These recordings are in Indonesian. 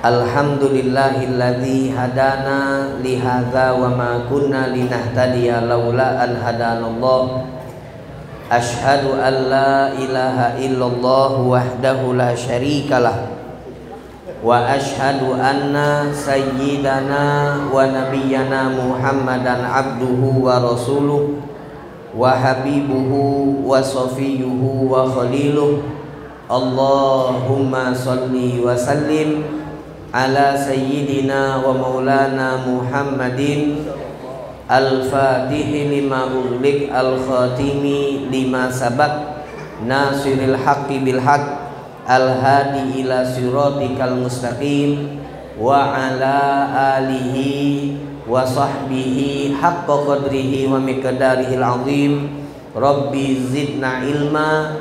Alhamdulillahilladzi hadana lihadza wa ma kunna linahtadiya laula an hadanallah. Asyhadu an la ilaha illallah wahdahu la syarikalah wa asyhadu anna sayyidana wa nabiyyana Muhammadan abduhu wa rasuluh wa habibuhu wa safiyuhu wa khaliluh. Allahumma salli wa sallim ala sayyidina wa maulana Muhammadin al-fatihi lima ughliq al-khatimi lima sabaq nasiril haqqi bil haqq al-hadi ila siratikal mustaqim wa ala alihi wa sahbihi haqqa qadrihi wa miqdarihil azim. Rabbi zidna ilma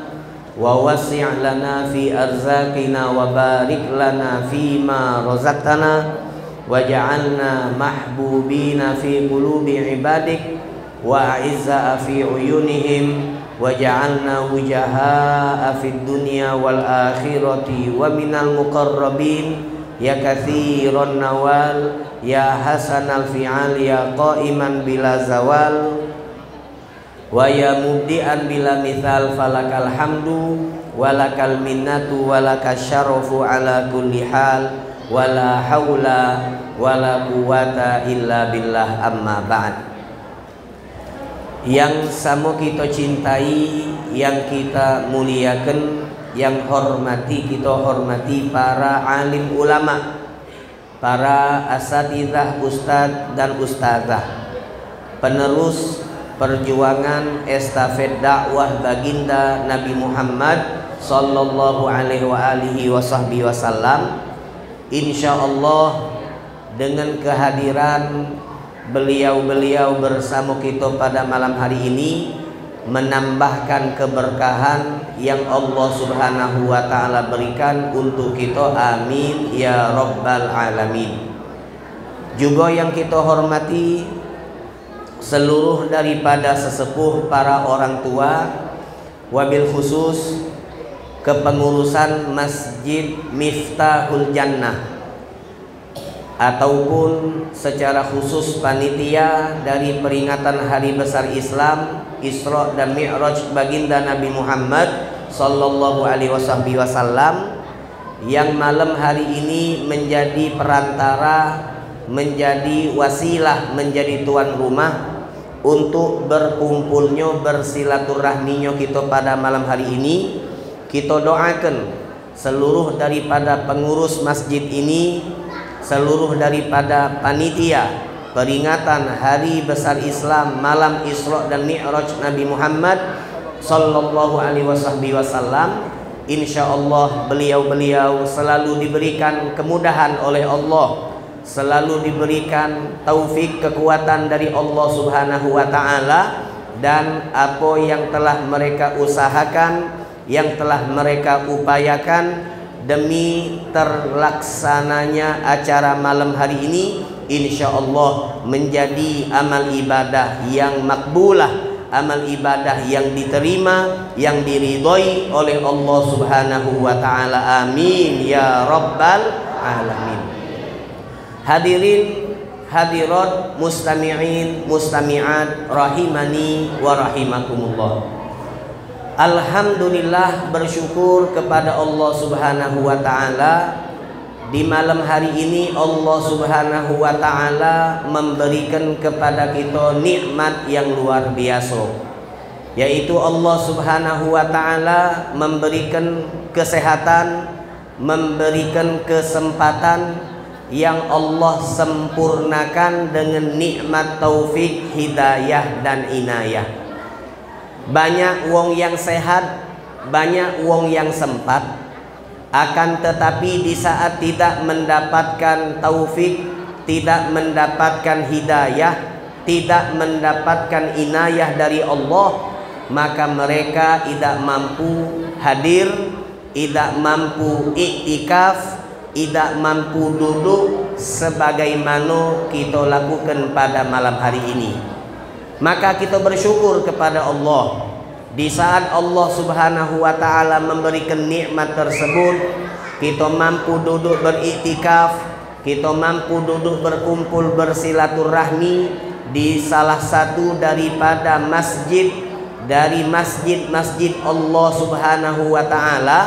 wa wasi' lana fi arzaqina wa barik lana fi ma razaqtana waj'alna mahbubina fi qulubi ibadik wa a'izza fi uyunihim waj'alna wujahaa fid dunya wal akhirati wa minal muqarrabin ya katsiran nawal ya hasanal fi'al ya qa'iman bila zawal wa ya mubdi'an bila mithal falakal hamdu walakal minnatu walakal syarafu ala kulli hal wala haula wala quwata illa billah. Amma ba'd. Yang samo kita cintai, yang kita muliakan, yang kita hormati para alim ulama, para asatidzah, ustadz dan ustadzah, penerus perjuangan estafet dakwah baginda Nabi Muhammad sallallahu alaihi wa alihi wasallam. Insyaallah dengan kehadiran beliau-beliau bersama kita pada malam hari ini menambahkan keberkahan yang Allah Subhanahu wa taala berikan untuk kita. Amin ya rabbal alamin. Juga yang kita hormati seluruh daripada sesepuh para orang tua, wabil khusus kepengurusan Masjid Miftahul Jannah ataupun secara khusus panitia dari peringatan Hari Besar Islam Isra dan Mi'raj baginda Nabi Muhammad sallallahu alaihi wasallam yang malam hari ini menjadi perantara, menjadi wasilah, menjadi tuan rumah untuk berkumpulnya, bersilaturahminya kita pada malam hari ini. Kita doakan seluruh daripada pengurus masjid ini, seluruh daripada panitia peringatan Hari Besar Islam malam Isra dan Mi'raj Nabi Muhammad sallallahu alaihi wasallam. Insyaallah beliau-beliau selalu diberikan kemudahan oleh Allah, selalu diberikan taufik, kekuatan dari Allah Subhanahu wa taala, dan apa yang telah mereka usahakan, yang telah mereka upayakan demi terlaksananya acara malam hari ini, insyaallah menjadi amal ibadah yang makbulah, amal ibadah yang diterima, yang diridhoi oleh Allah Subhanahu wa taala. Amin ya rabbal alamin. Hadirin hadirat, mustami'in mustami'at rahimani wa rahimakumullah. Alhamdulillah, bersyukur kepada Allah Subhanahu wa taala. Di malam hari ini Allah Subhanahu wa taala memberikan kepada kita nikmat yang luar biasa, yaitu Allah Subhanahu wa taala memberikan kesehatan, memberikan kesempatan yang Allah sempurnakan dengan nikmat taufik, hidayah dan inayah. Banyak wong yang sehat, banyak wong yang sempat, akan tetapi di saat tidak mendapatkan taufik, tidak mendapatkan hidayah, tidak mendapatkan inayah dari Allah, maka mereka tidak mampu hadir, tidak mampu iktikaf, tidak mampu duduk sebagaimana kita lakukan pada malam hari ini. Maka kita bersyukur kepada Allah Di saat Allah Subhanahu wa taala memberikan nikmat tersebut, kita mampu duduk beriktikaf, kita mampu duduk berkumpul bersilaturahmi di salah satu daripada masjid dari masjid-masjid Allah Subhanahu wa taala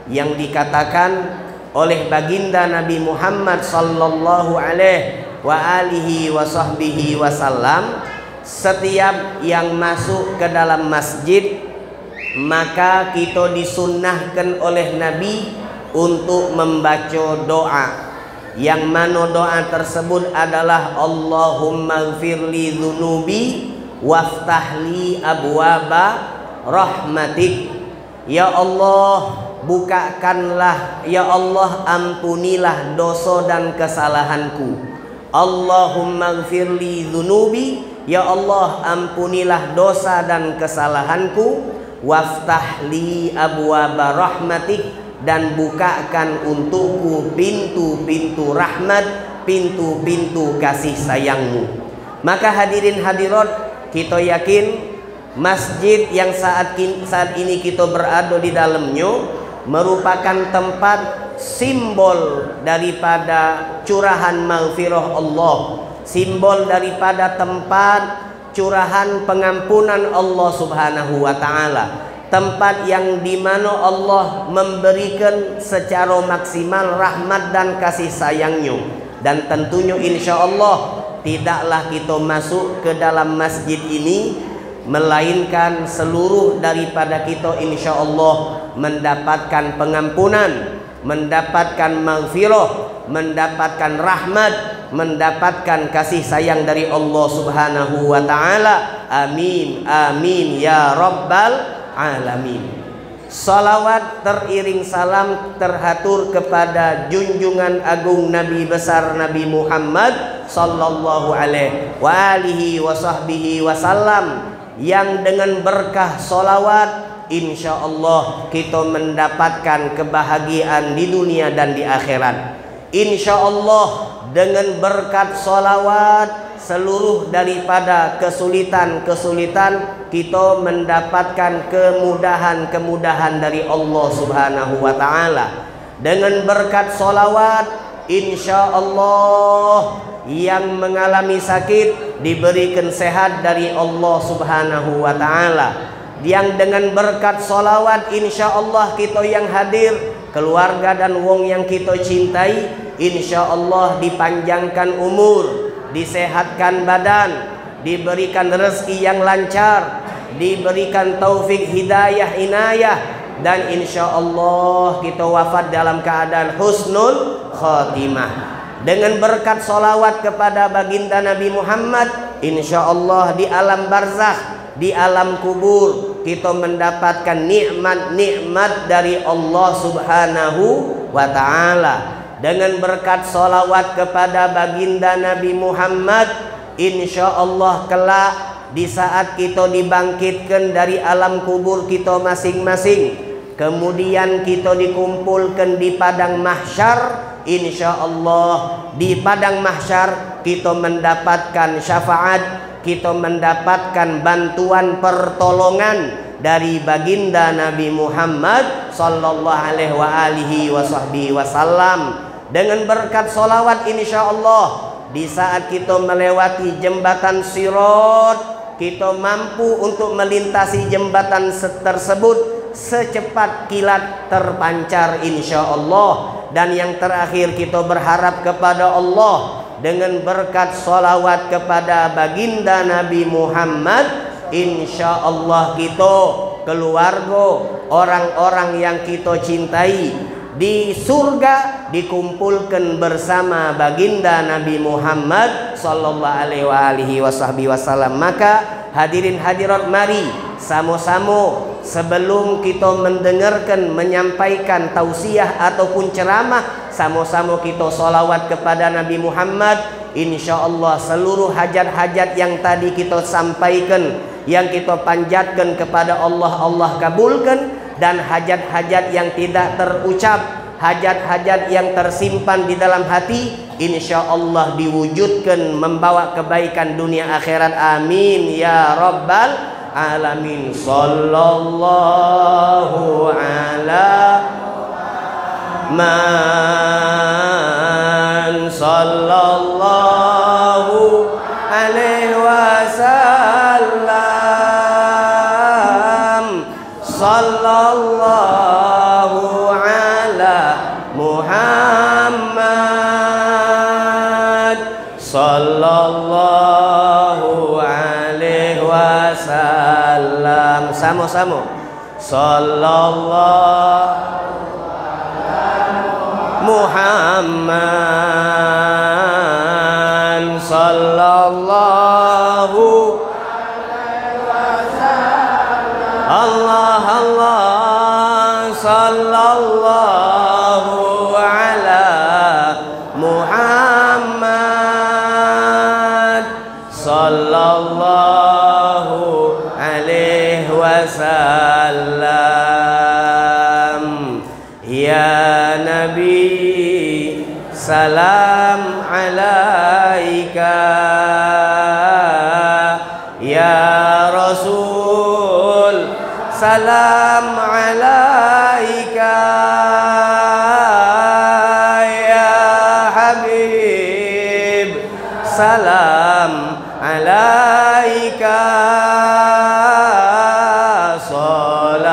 yang dikatakan oleh baginda Nabi Muhammad sallallahu alaihi wa alihi wa sahbihi wasallam, setiap yang masuk ke dalam masjid maka kita disunnahkan oleh Nabi untuk membaca doa, yang mana doa tersebut adalah Allahumma gfirli dzunubi waftahli abwaba rahmatik. Ya Allah, bukakanlah, ya Allah ampunilah dosa dan kesalahanku. Allahumma gfirli dzunubi, ya Allah ampunilah dosa dan kesalahanku. Waftahli abwaba rahmatik, dan bukakan untukku pintu-pintu rahmat, pintu-pintu kasih sayangmu. Maka hadirin hadirat, kita yakin masjid yang saat ini kita berada di dalamnya merupakan tempat simbol daripada curahan maghfirah Allah, simbol daripada tempat curahan pengampunan Allah Subhanahu wa taala, tempat yang dimana Allah memberikan secara maksimal rahmat dan kasih sayangnya. Dan tentunya insya Allah tidaklah kita masuk ke dalam masjid ini melainkan seluruh daripada kita insya Allah mendapatkan pengampunan, mendapatkan maghfirah, mendapatkan rahmat, mendapatkan kasih sayang dari Allah Subhanahu wa taala. Amin amin ya rabbal alamin. Salawat teriring salam terhatur kepada junjungan agung Nabi besar Nabi Muhammad sallallahu alaihi wa alihi wa sahbihi wasallam, yang dengan berkah salawat insya Allah kita mendapatkan kebahagiaan di dunia dan di akhirat. Insya Allah dengan berkat salawat seluruh daripada kesulitan-kesulitan kita mendapatkan kemudahan-kemudahan dari Allah Subhanahu wa taala. Dengan berkat salawat insya Allah yang mengalami sakit diberikan sehat dari Allah Subhanahu wa taala. Yang dengan berkat salawat insya Allah kita yang hadir, keluarga dan wong yang kita cintai, insya Allah dipanjangkan umur, disehatkan badan, diberikan rezeki yang lancar, diberikan taufik hidayah inayah, dan insya Allah kita wafat dalam keadaan husnul khatimah. Dengan berkat salawat kepada baginda Nabi Muhammad, insya Allah di alam barzakh, di alam kubur kita mendapatkan nikmat-nikmat dari Allah Subhanahu wa taala. Dengan berkat salawat kepada baginda Nabi Muhammad, insya Allah kelak di saat kita dibangkitkan dari alam kubur kita masing-masing, kemudian kita dikumpulkan di padang mahsyar, insya Allah di padang mahsyar kita mendapatkan syafaat, kita mendapatkan bantuan pertolongan dari baginda Nabi Muhammad sallallahu alaihi wa alihi wa sahbihi wasallam. Dengan berkat salawat insya Allah di saat kita melewati jembatan Sirat, kita mampu untuk melintasi jembatan tersebut secepat kilat terpancar insya Allah. Dan yang terakhir kita berharap kepada Allah dengan berkat salawat kepada baginda Nabi Muhammad, insya Allah kita, keluarga, orang-orang yang kita cintai di surga dikumpulkan bersama baginda Nabi Muhammad sallallahu alaihi wasallam. Maka hadirin hadirat, mari sama-sama sebelum kita mendengarkan, menyampaikan tausiah ataupun ceramah, sama-sama kita salawat kepada Nabi Muhammad. Insya Allah seluruh hajat-hajat yang tadi kita sampaikan, yang kita panjatkan kepada Allah, Allah kabulkan. Dan hajat-hajat yang tidak terucap, hajat-hajat yang tersimpan di dalam hati, insya Allah diwujudkan membawa kebaikan dunia akhirat. Amin ya rabbal alamin. Sallallahu ala man sallallahu alaihi wasallam. Sallallahu ala Muhammad sallallahu alaihi wasallam. Sama-sama. Sallallahu Muhammad sallallahu alaihi wasallam. Allah Allah sallallahu ala Muhammad sallallahu alaihi wasallam. Ya Nabi salam alaika, ya Rasul salam alaika, ya Habib salam alaika. Salawatullah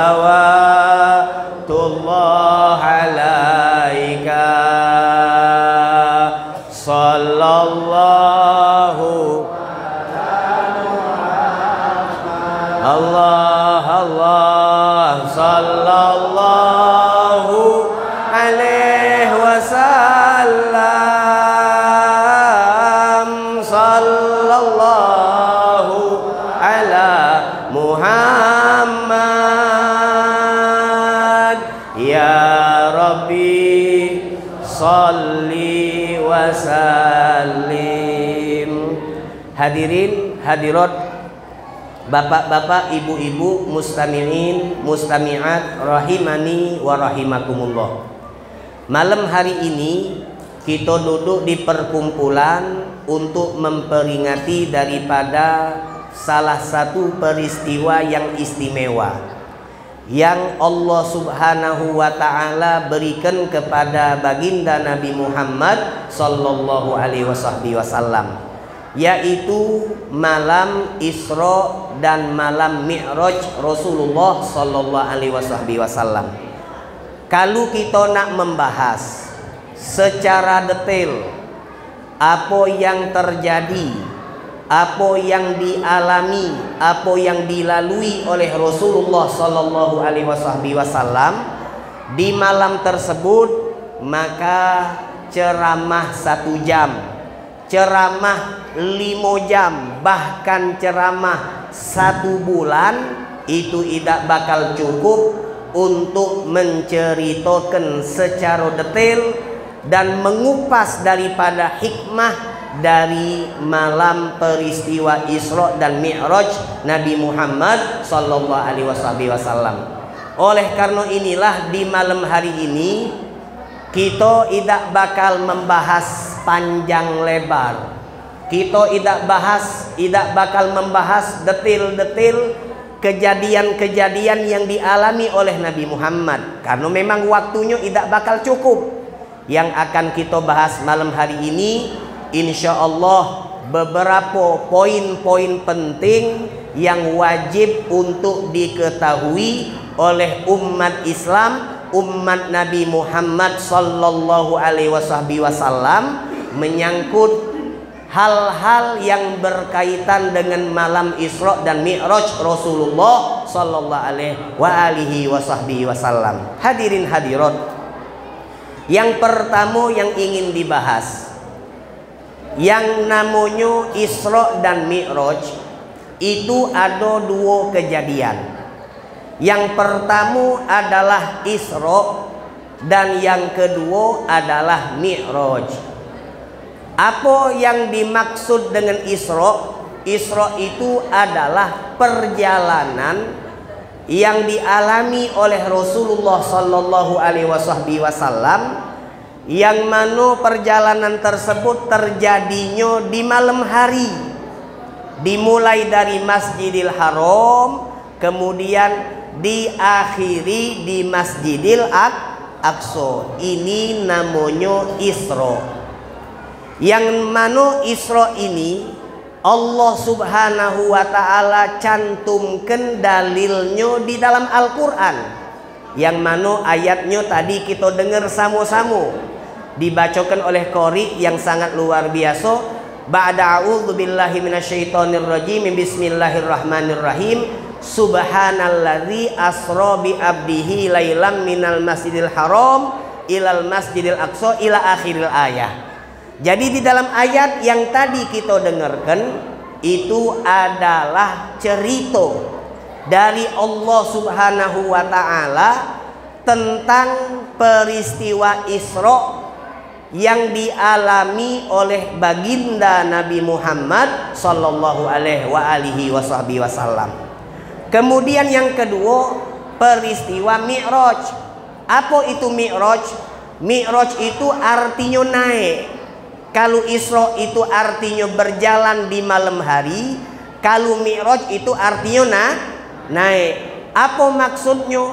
alaika. Sallallahu Allah Allah sallallahu alaihi wasallam. Sallallahu ala Muhammad. Ya Rabbi salli wa sallim. Hadirin hadirat, bapak-bapak, ibu-ibu, mustami'in, mustami'at rahimani wa rahimakumullah. Malam hari ini kita duduk di perkumpulan untuk memperingati daripada salah satu peristiwa yang istimewa yang Allah Subhanahu wa ta'ala berikan kepada baginda Nabi Muhammad sallallahu alaihi wasallam, yaitu malam Isra dan malam Mi'raj Rasulullah sallallahu alaihi wasallam. Kalau kita nak membahas secara detail apa yang terjadi, apa yang dialami, apa yang dilalui oleh Rasulullah sallallahu alaihi wasallam di malam tersebut, maka ceramah 1 jam, ceramah 5 jam, bahkan ceramah 1 bulan itu tidak bakal cukup untuk menceritakan secara detail dan mengupas daripada hikmah dari malam peristiwa Isra dan Mi'raj Nabi Muhammad sallallahu alaihi wasallam. Oleh karena inilah di malam hari ini kita tidak bakal membahas panjang lebar. Kita tidak bakal membahas detail-detail kejadian-kejadian yang dialami oleh Nabi Muhammad, karena memang waktunya tidak bakal cukup. Yang akan kita bahas malam hari ini, insya Allah beberapa poin-poin penting yang wajib untuk diketahui oleh umat Islam, umat Nabi Muhammad sallallahu alaihi wasallam, menyangkut hal-hal yang berkaitan dengan malam Isra dan Mi'raj Rasulullah sallallahu alaihi wasallam. Hadirin hadirat, yang pertama yang ingin dibahas, yang namanya Isra dan Mi'raj itu ada 2 kejadian. Yang pertama adalah Isra dan yang kedua adalah Mi'raj. Apa yang dimaksud dengan Isra? Isra itu adalah perjalanan yang dialami oleh Rasulullah sallallahu alaihi wasallam, yang mana perjalanan tersebut terjadinya di malam hari. dimulai dari Masjidil Haram, kemudian diakhiri di Masjidil Aqsa. Ini namanya Isra. Yang mana Isra ini Allah Subhanahu wa ta'ala cantumkan dalilnya di dalam Al-Quran, yang mana ayatnya tadi kita dengar sama-sama dibacakan oleh qari yang sangat luar biasa. Ba'da a'udzu billahi minasyaitonir rajim, bismillahirrahmanirrahim, subhanalladzi asra bi abdihi lailam minal masjidil haram ilal masjidil aqsa ila akhiril ayah. Jadi di dalam ayat yang tadi kita dengarkan itu adalah cerita dari Allah Subhanahu wa ta'ala tentang peristiwa Isra yang dialami oleh baginda Nabi Muhammad sallallahu alaihi wasallam. Kemudian yang kedua, peristiwa Mi'raj. Apa itu Mi'raj? Mi'raj itu artinya naik. Kalau Isra itu artinya berjalan di malam hari, kalau Mi'raj itu artinya naik. Apa maksudnya?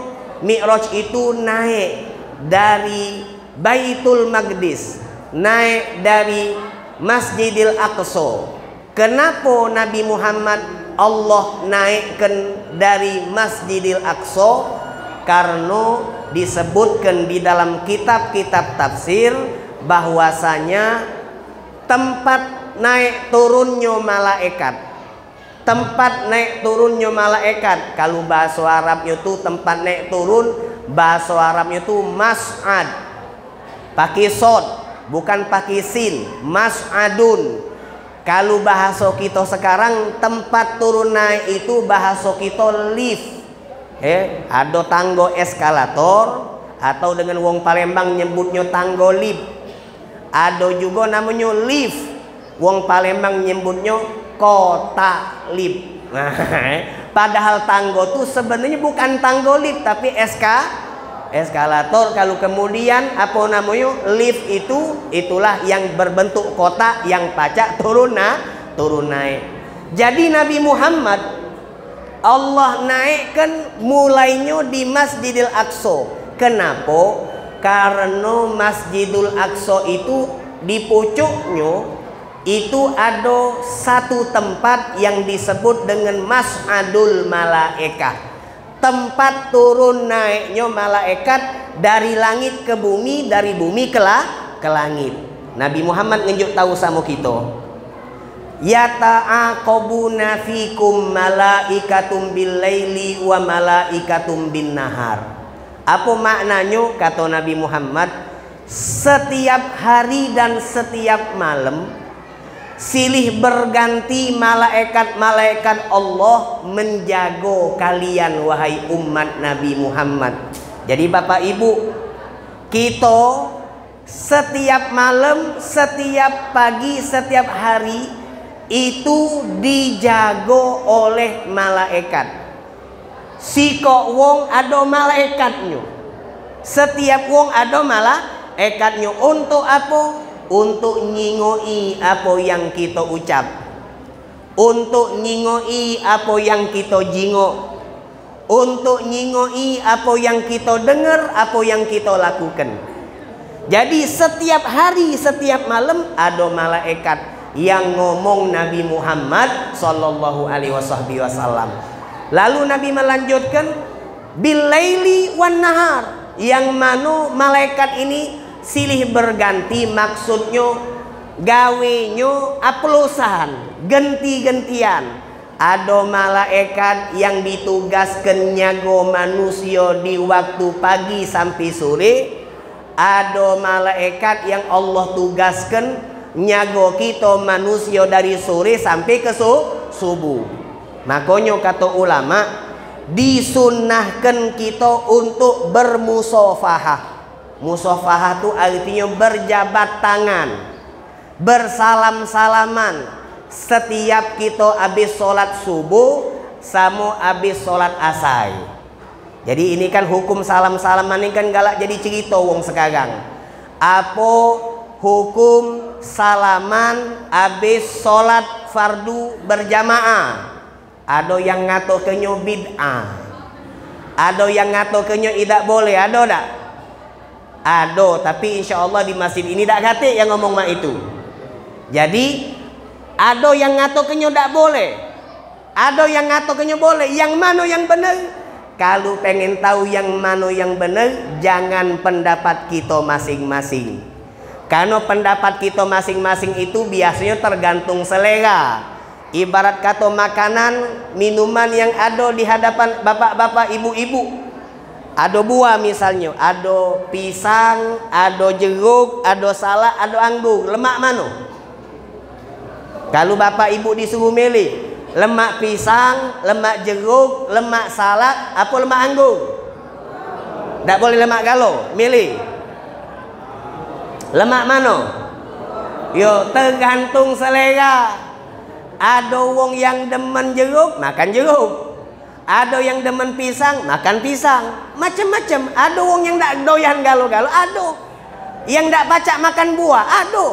Mi'raj itu naik dari Baitul Maqdis, naik dari Masjidil Aqsa. Kenapa Nabi Muhammad Allah naikkan dari Masjidil Aqsa? Karena disebutkan di dalam kitab-kitab tafsir bahwasanya tempat naik turunnya malaikat, tempat naik turunnya malaikat. Kalau bahasa Arabnya itu tempat naik turun, bahasa Arabnya itu mas'ad, pakai sod, bukan pakai sin, mas'adun. Kalau bahasa kita sekarang tempat turun naik itu bahasa kita lift. Ada tanggo eskalator, atau dengan wong Palembang nyebutnya tanggo lift. Ada juga namanya lift, wong Palembang nyebutnya kota lift. Padahal tanggo itu sebenarnya bukan tanggo lift tapi eskalator. Kalau kemudian apa namanya lift itu, itulah yang berbentuk kota yang pacak turun naik. Jadi Nabi Muhammad Allah naikkan mulainya di Masjidil Aqsa. Kenapa? Karena Masjidul Aqsa itu di pucuknya itu ada satu tempat yang disebut dengan Mas'adul Malaikah, tempat turun naiknya malaikat dari langit ke bumi, dari bumi ke langit. Nabi Muhammad nunjuk tahu sama kita, yata'aqabuna fikum malaikatum bil laili wa malaikatum bin nahar. Apa maknanya? Kata Nabi Muhammad, setiap hari dan setiap malam silih berganti malaikat-malaikat Allah menjaga kalian wahai umat Nabi Muhammad. Jadi Bapak Ibu, kita setiap malam, setiap pagi, setiap hari itu dijaga oleh malaikat. Siko wong ada malaikatnya, setiap wong ada malaikatnya. Untuk apa? Untuk nyingoi apa yang kita ucap, untuk nyingoi apa yang kita jingok, untuk nyingoi apa yang kita dengar, apa yang kita lakukan. Jadi setiap hari, setiap malam ada malaikat yang ngomong Nabi Muhammad sallallahu alaihi wasallam. Lalu Nabi melanjutkan bilaili wan nahar, yang mana malaikat ini silih berganti, maksudnya gawenyo aplusan, ganti-gantian. Ada malaikat yang ditugaskan nyago manusia di waktu pagi sampai sore. Ada malaikat yang Allah tugaskan nyago kita manusia dari sore sampai ke subuh. Makanya kata ulama, disunnahkan kita untuk bermusafahah. Musafahah itu artinya berjabat tangan, bersalam-salaman setiap kita habis sholat subuh sama habis sholat asar. Jadi ini kan hukum salam-salaman ini kan galak jadi cerita wong sekarang. Apa hukum salaman habis sholat fardu berjamaah. Ada yang ngatokenyo bid'ah, ada yang ngatokenyo tidak boleh, ada tak? Ada, tapi insya Allah di masjid ini tak kate yang ngomong mak itu. Jadi ada yang ngatokenyo tak boleh, ada yang ngatokenyo boleh. Yang mana yang benar? Kalau pengen tahu yang mana yang benar, jangan pendapat kita masing-masing. Karena pendapat kita masing-masing itu biasanya tergantung selera. Ibarat kata makanan, minuman yang ada di hadapan bapak-bapak, ibu-ibu. Ada buah misalnya, ada pisang, ada jeruk, ada salak, ada anggur. Lemak mana? Kalau bapak ibu disuruh milih, lemak pisang, lemak jeruk, lemak salak, apa lemak anggur? Tak boleh lemak galau, milih. Lemak mana? Yo, tergantung selera. Ada wong yang demen jeruk, makan jeruk. Ada yang demen pisang, makan pisang. Macam-macam. Ada wong yang tak doyan galau-galau, ada. Yang tak pacak makan buah, ada.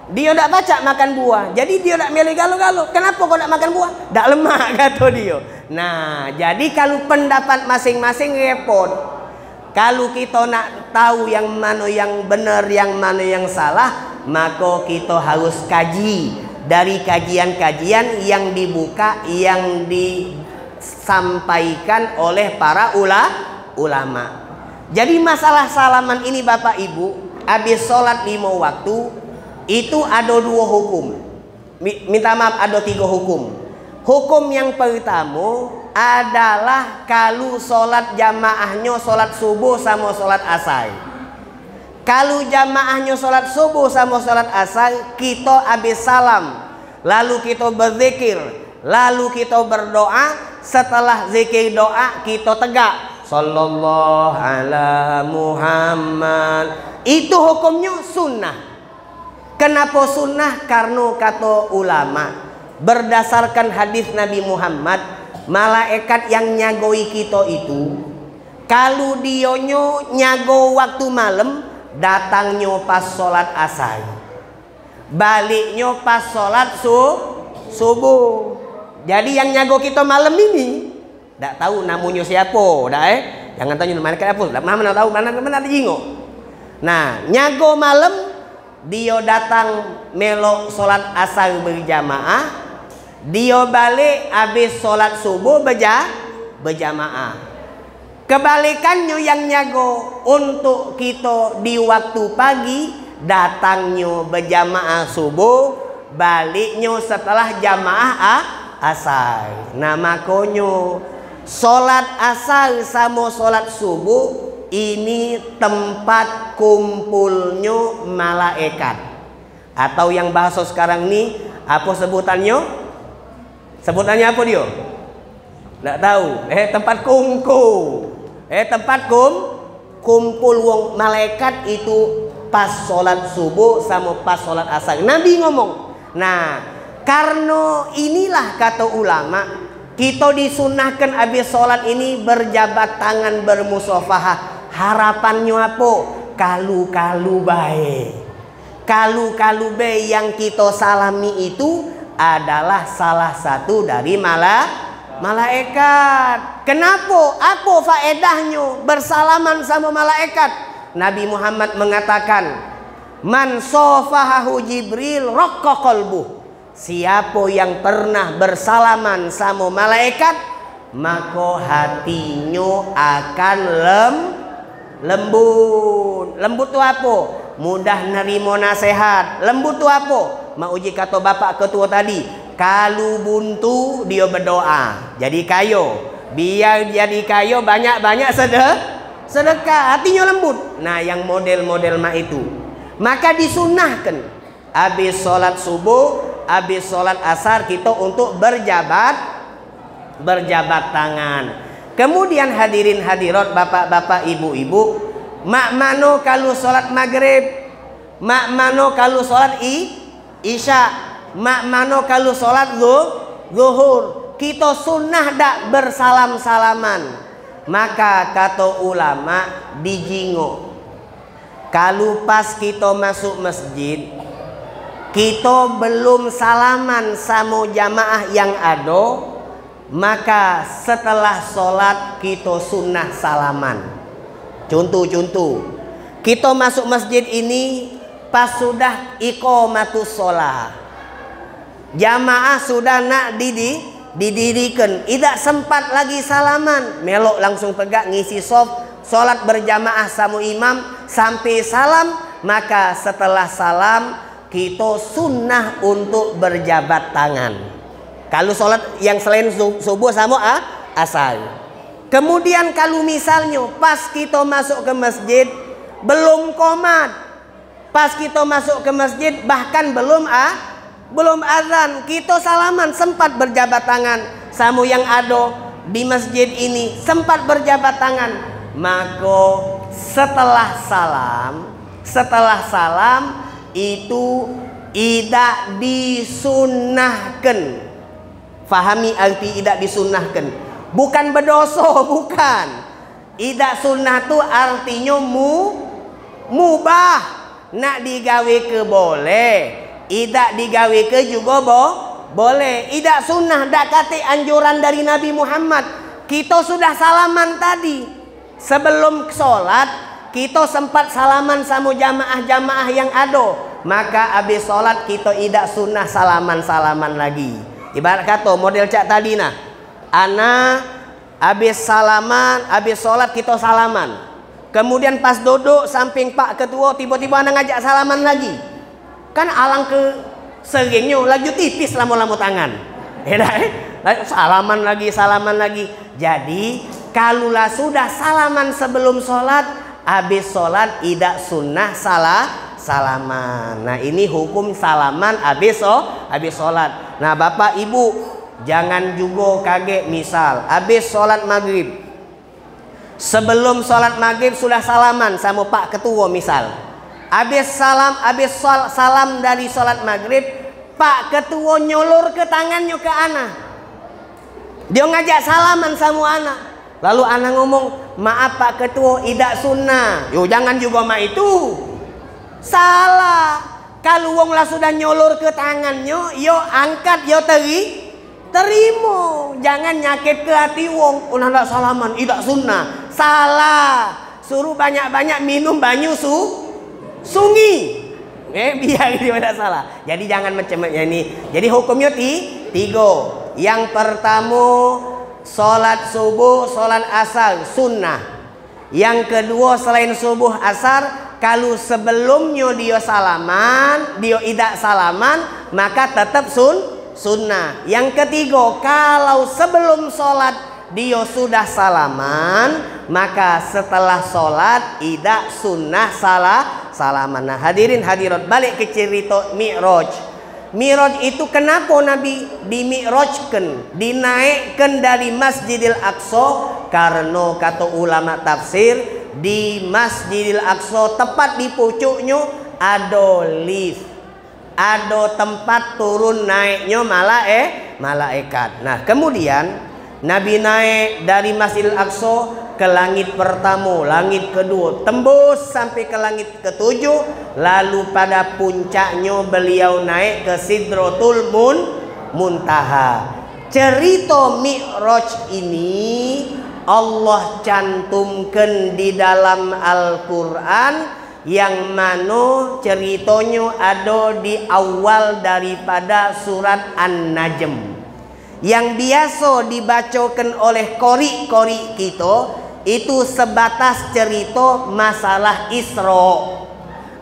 Dia tak pacak makan buah, jadi dia tak milih galau-galau. Kenapa kau tak makan buah? Tak lemak, kata dia. Nah, jadi kalau pendapat masing-masing repot. Kalau kita nak tahu yang mana yang benar, yang mana yang salah, maka kita harus kaji. Dari kajian-kajian yang dibuka, yang disampaikan oleh para ulama. Jadi masalah salaman ini Bapak Ibu, habis sholat 5 waktu, itu ada 2 hukum. Minta maaf, ada 3 hukum. Hukum yang pertama adalah kalau sholat jamaahnya sholat subuh sama sholat asar. Kalau jamaahnya sholat subuh sama sholat asar, kita habis salam, lalu kita berzikir, lalu kita berdoa. Setelah zikir doa kita tegak sallallahu ala Muhammad. Itu hukumnya sunnah. Kenapa sunnah? Karena kata ulama, berdasarkan hadis Nabi Muhammad, malaikat yang nyagoi kita itu, kalau dionyo nyago waktu malam, datangnya pas sholat asar, baliknya pas sholat subuh. Jadi yang nyago kita malam ini tak tahu namanya siapa, jangan tanya malaikat apa, tak mana tahu mana jingok. Nah, nyago malam dia datang melok sholat asar berjamaah, dia balik habis sholat subuh berjamaah. Kebalikannya yang nyago untuk kita di waktu pagi, datangnya berjamaah subuh, baliknya setelah jamaah asar. Nah makanya sholat asar sama sholat subuh ini tempat kumpulnya malaikat. Atau yang bahasa sekarang ini apa sebutannya? Sebutannya apa dia? Tak tahu. Tempat kungku. Tempat kumpul wong malaikat itu pas sholat subuh sama pas sholat asar. Nabi ngomong. Nah, karena inilah kata ulama, kita disunahkan habis sholat ini berjabat tangan, bermusafahah. Harapannya apa? Kalu-kalu baik. Kalu-kalu baik yang kita salami itu adalah salah satu dari malaikat. Kenapa? Apa faedahnya bersalaman sama malaikat? Nabi Muhammad mengatakan, man sofahahu Jibril raqqa qalbuh. Siapa yang pernah bersalaman sama malaikat, maka hatinya akan lembut. Lembut itu apa? Mudah nerima nasihat. Lembut itu apa? Mau uji kata bapak ketua tadi, kalau buntu dia berdoa jadi kayo. Biar jadi kayo banyak-banyak sedekah, hatinya lembut. Nah yang model-model mak itu, maka disunahkan habis sholat subuh, habis sholat asar kita untuk berjabat tangan. Kemudian hadirin hadirat, bapak-bapak, ibu-ibu, mak mano kalau sholat maghrib, mak mano kalau sholat isya, mak mano kalau sholat zuhur. Kita sunnah dak bersalam-salaman. Maka kata ulama dijingo, Kalau pas kita masuk masjid, kita belum salaman sama jamaah yang ada, maka setelah sholat kita sunnah salaman. Contoh-contoh, kita masuk masjid ini pas sudah iqamatus sholat, jamaah sudah nak didirikan, tidak sempat lagi salaman, melok langsung tegak ngisi sof, sholat berjamaah sama imam sampai salam. Maka setelah salam kita sunnah untuk berjabat tangan. Kalau sholat yang selain subuh sama asar. Kemudian kalau misalnya pas kita masuk ke masjid belum qomat, pas kita masuk ke masjid bahkan belum azan, kita salaman sempat berjabat tangan sama yang ada di masjid ini, sempat berjabat tangan. Maka setelah salam itu tidak disunnahkan. Fahami arti tidak disunnahkan, bukan berdosa, bukan. Tidak sunnah itu artinya mubah, nak digawe ke boleh, tidak digawe ke juga boleh. Tidak sunnah, dak kate anjuran dari Nabi Muhammad. Kita sudah salaman tadi sebelum sholat, kita sempat salaman sama jamaah-jamaah yang ada, maka habis sholat kita tidak sunnah salaman lagi. Ibarat kata model cak tadi nah, ana habis salaman, habis sholat kita salaman, kemudian pas duduk samping Pak Ketua tiba-tiba ana ngajak salaman lagi, kan alang ke seringnya laju tipis lamu-lamu tangan, salaman lagi. Jadi kalulah sudah salaman sebelum sholat, habis sholat tidak sunnah salaman. Nah ini hukum salaman habis sholat. Nah bapak ibu jangan juga kaget, misal habis sholat maghrib, sebelum sholat maghrib sudah salaman sama Pak Ketua misal, habis salam dari sholat maghrib, Pak Ketua nyolor ke tangannya ke anak, dia ngajak salaman sama anak, lalu anak ngomong, maaf Pak Ketua tidak sunnah. Yo jangan juga mak itu, salah. Kalau wong lah sudah nyolor ke tangannya, yo angkat, yo terima. Jangan nyakit ke hati wong. Ulah ndak salaman, tidak sunnah. Salah. Suruh banyak-banyak minum banyu sungi. Biar dia tidak salah. Jadi jangan macam-macam ini. Jadi hukumnya tiga. Yang pertama sholat subuh, sholat asar sunnah. Yang kedua selain subuh asar, kalau sebelumnya dia salaman, dia tidak salaman, maka tetap sunnah. Yang ketiga, kalau sebelum sholat dia sudah salaman, maka setelah sholat tidak sunnah salaman. Nah hadirin hadirat, balik ke cerita Mi'raj. Mi'raj itu kenapa Nabi dimi'rajkan, dinaikkan dari Masjidil Aqsa? Karena kata ulama tafsir, di Masjidil Aqsa tepat di pucuknya ada lift, ada tempat turun naiknya malaikat. Nah kemudian Nabi naik dari Masjidil Aqsa ke langit pertama, langit kedua, tembus sampai ke langit ketujuh, lalu pada puncaknya beliau naik ke Sidratul Muntaha. Cerita Mi'raj ini Allah cantumkan di dalam Al-Quran, yang mana ceritanya ada di awal daripada surat An-Najm, yang biasa dibacakan oleh qori kita. Itu sebatas cerita masalah Isra.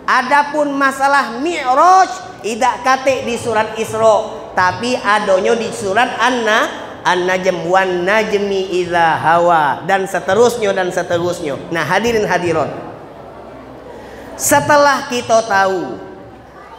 Adapun masalah Mi'raj tidak kate di surat Isra, tapi adanya di surat An-Najm, wan najmi idza hawa, dan seterusnya. Nah hadirin hadirat, setelah kita tahu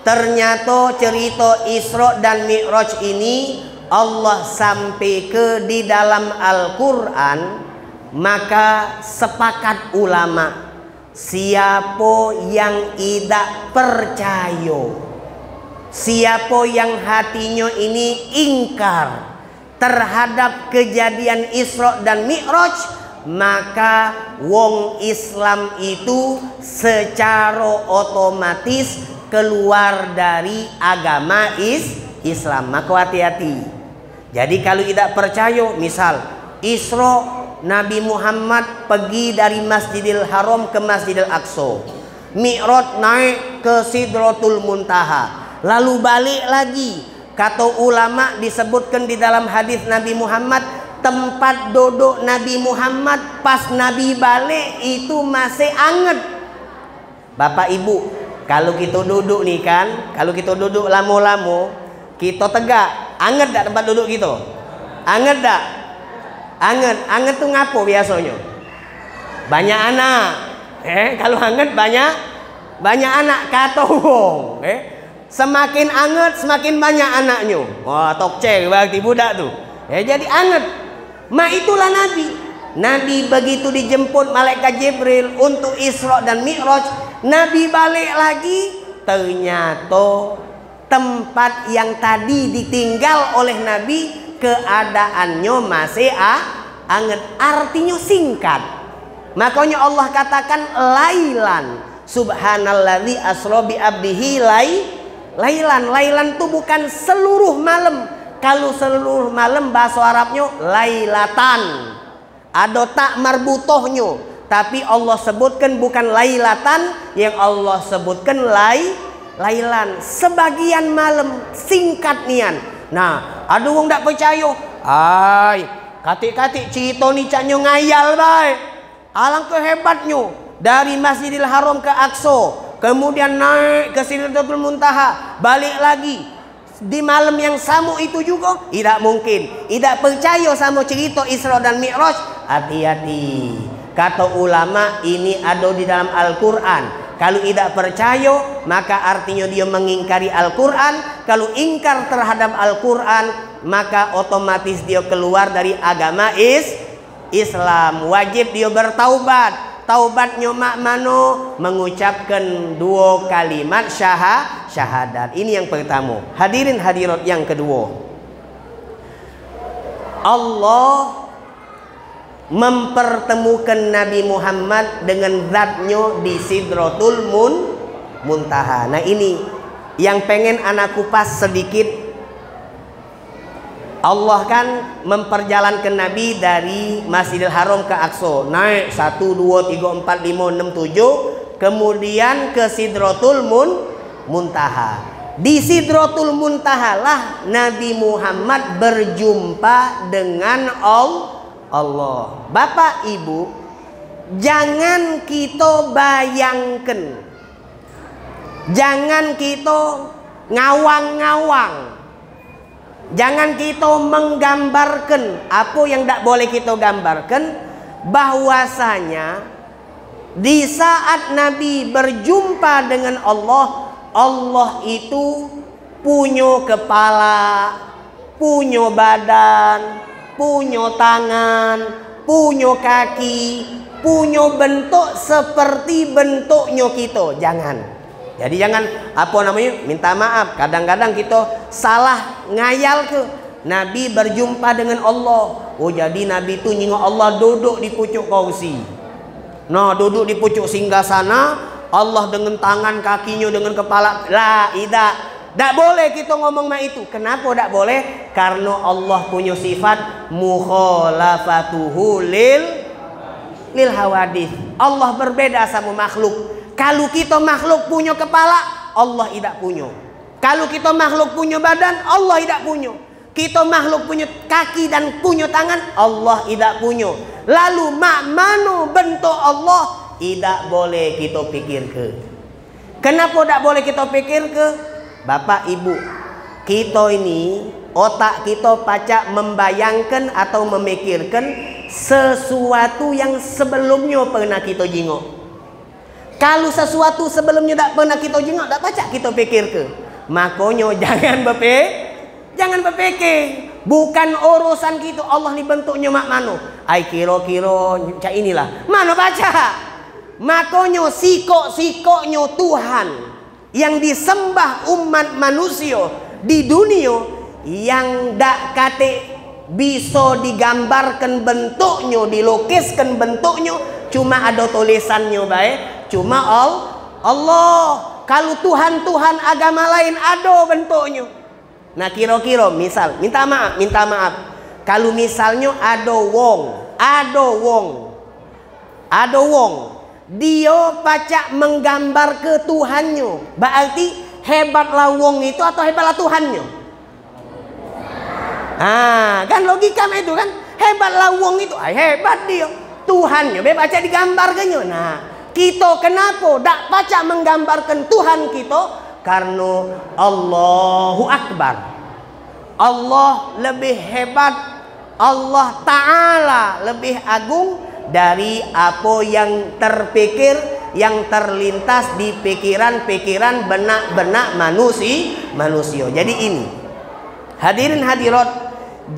ternyata cerita Isra dan Mi'raj ini Allah sampai ke di dalam Al-Quran, maka sepakat ulama, siapa yang tidak percaya, siapa yang hatinya ini ingkar terhadap kejadian Isra dan Mi'raj, maka wong Islam itu secara otomatis keluar dari agama Islam. Maka hati-hati. Jadi kalau tidak percaya, misal Isra Nabi Muhammad pergi dari Masjidil Haram ke Masjidil Aqsa, Mi'raj naik ke Sidratul Muntaha, lalu balik lagi. Kata ulama disebutkan di dalam hadis Nabi Muhammad, tempat duduk Nabi Muhammad pas Nabi balik itu masih anget. Bapak Ibu, kalau kita duduk nih kan, kalau kita duduk lama-lama, kita tegak, anget tak tempat duduk kita? Anget tak? Anget tuh ngapo biasanya? Banyak anak. Kalau anget banyak anak kata wong. Semakin anget semakin banyak anaknya. Wah, tokce berarti budak tuh. Jadi anget. Itulah Nabi. Nabi begitu dijemput malaikat Jibril untuk Isra dan Mi'raj, Nabi balik lagi, ternyata tempat yang tadi ditinggal oleh Nabi keadaannya masih anget, artinya singkat. Makanya Allah katakan lailan, subhanalladzi asra bi abdihi lailan. Lailan itu bukan seluruh malam. Kalau seluruh malam bahasa Arabnya lailatan, ada tak marbutohnya. Tapi Allah sebutkan bukan lailatan, yang Allah sebutkan lailan, sebagian malam, singkat nian. Nah, ada orang tak percaya. Katik-katik cerita ni caknya ngayal baik. Alangkah hebatnya dari Masjidil Haram ke Aqsa, kemudian naik ke Sidratul Muntaha, balik lagi di malam yang sama itu juga. Tidak mungkin. Tidak percaya sama cerita Isra dan Mi'raj. Hati-hati. Kata ulama, ini ada di dalam Al-Quran. Kalau tidak percaya, maka artinya dia mengingkari Al-Quran. Kalau ingkar terhadap Al-Quran, maka otomatis dia keluar dari agama Islam. Wajib dia bertaubat. Taubatnya mak mano? Mengucapkan 2 kalimat syahadat. Ini yang pertama. Hadirin hadirat yang kedua, Allah mempertemukan Nabi Muhammad dengan zatnya di Sidratul Muntaha. Nah, ini yang pengen anak kupas sedikit. Allah kan memperjalankan Nabi dari Masjidil Haram ke Aqsa, naik 1, 2, 3, 4, 5, 6, 7, kemudian ke Sidratul Muntaha. Di Sidratul Muntaha lah Nabi Muhammad berjumpa dengan Allah. Bapak Ibu, jangan kita bayangkan, jangan kita ngawang-ngawang, jangan kita menggambarkan apa yang tidak boleh kita gambarkan, bahwasanya di saat Nabi berjumpa dengan Allah, Allah itu punya kepala, punya badan, punya tangan, punya kaki, punya bentuk seperti bentuknya kita. Jangan. Jadi jangan minta maaf. Kadang-kadang kita salah ngayal ke Nabi berjumpa dengan Allah. Oh, jadi Nabi itu nyingok Allah duduk di pucuk kursi. Nah, duduk di pucuk singgasana, Allah dengan tangan kakinya dengan kepala. Tak boleh kita ngomong itu. Kenapa tak boleh? Karena Allah punya sifat mukhalafatuhu lil hawadith. Allah berbeda sama makhluk. Kalau kita makhluk punya kepala, Allah tidak punya. Kalau kita makhluk punya badan, Allah tidak punya. Kita makhluk punya kaki dan punya tangan, Allah tidak punya. Lalu mana bentuk Allah? Tidak boleh kita pikir ke. Kenapa tak boleh kita pikir ke? Bapak Ibu, kita ini otak kita pacak membayangkan atau memikirkan sesuatu yang sebelumnya pernah kita jingok. Kalau sesuatu sebelumnya tak pernah kita jingok, tak pacak kita pikir ke. Makanya jangan berpikir. Bukan urusan kita. Allah ni bentuknya mak mano. Ai kira-kira cak inilah. Mana baca? Makanya sikok-sikoknya Tuhan yang disembah umat manusia di dunia, yang dak kate bisa digambarkan bentuknya, dilukiskan bentuknya, cuma ada tulisannya baik, cuma Allah. Kalau Tuhan agama lain ada bentuknya. Nah kira-kira misal, minta maaf. Kalau misalnya ada wong, dia pacak menggambar ke Tuhannya, berarti hebatlah wong itu atau hebatlah Tuhannya? Kan logika itu kan, hebatlah wong itu, hebat dia, Tuhannya baca digambarkannya. Nah kita kenapa tak pacak menggambarkan Tuhan kita? Karena Allahu Akbar, Allah lebih hebat, Allah Ta'ala lebih agung dari apa yang terpikir, yang terlintas di pikiran-pikiran benak-benak manusia. Jadi ini, hadirin hadirat,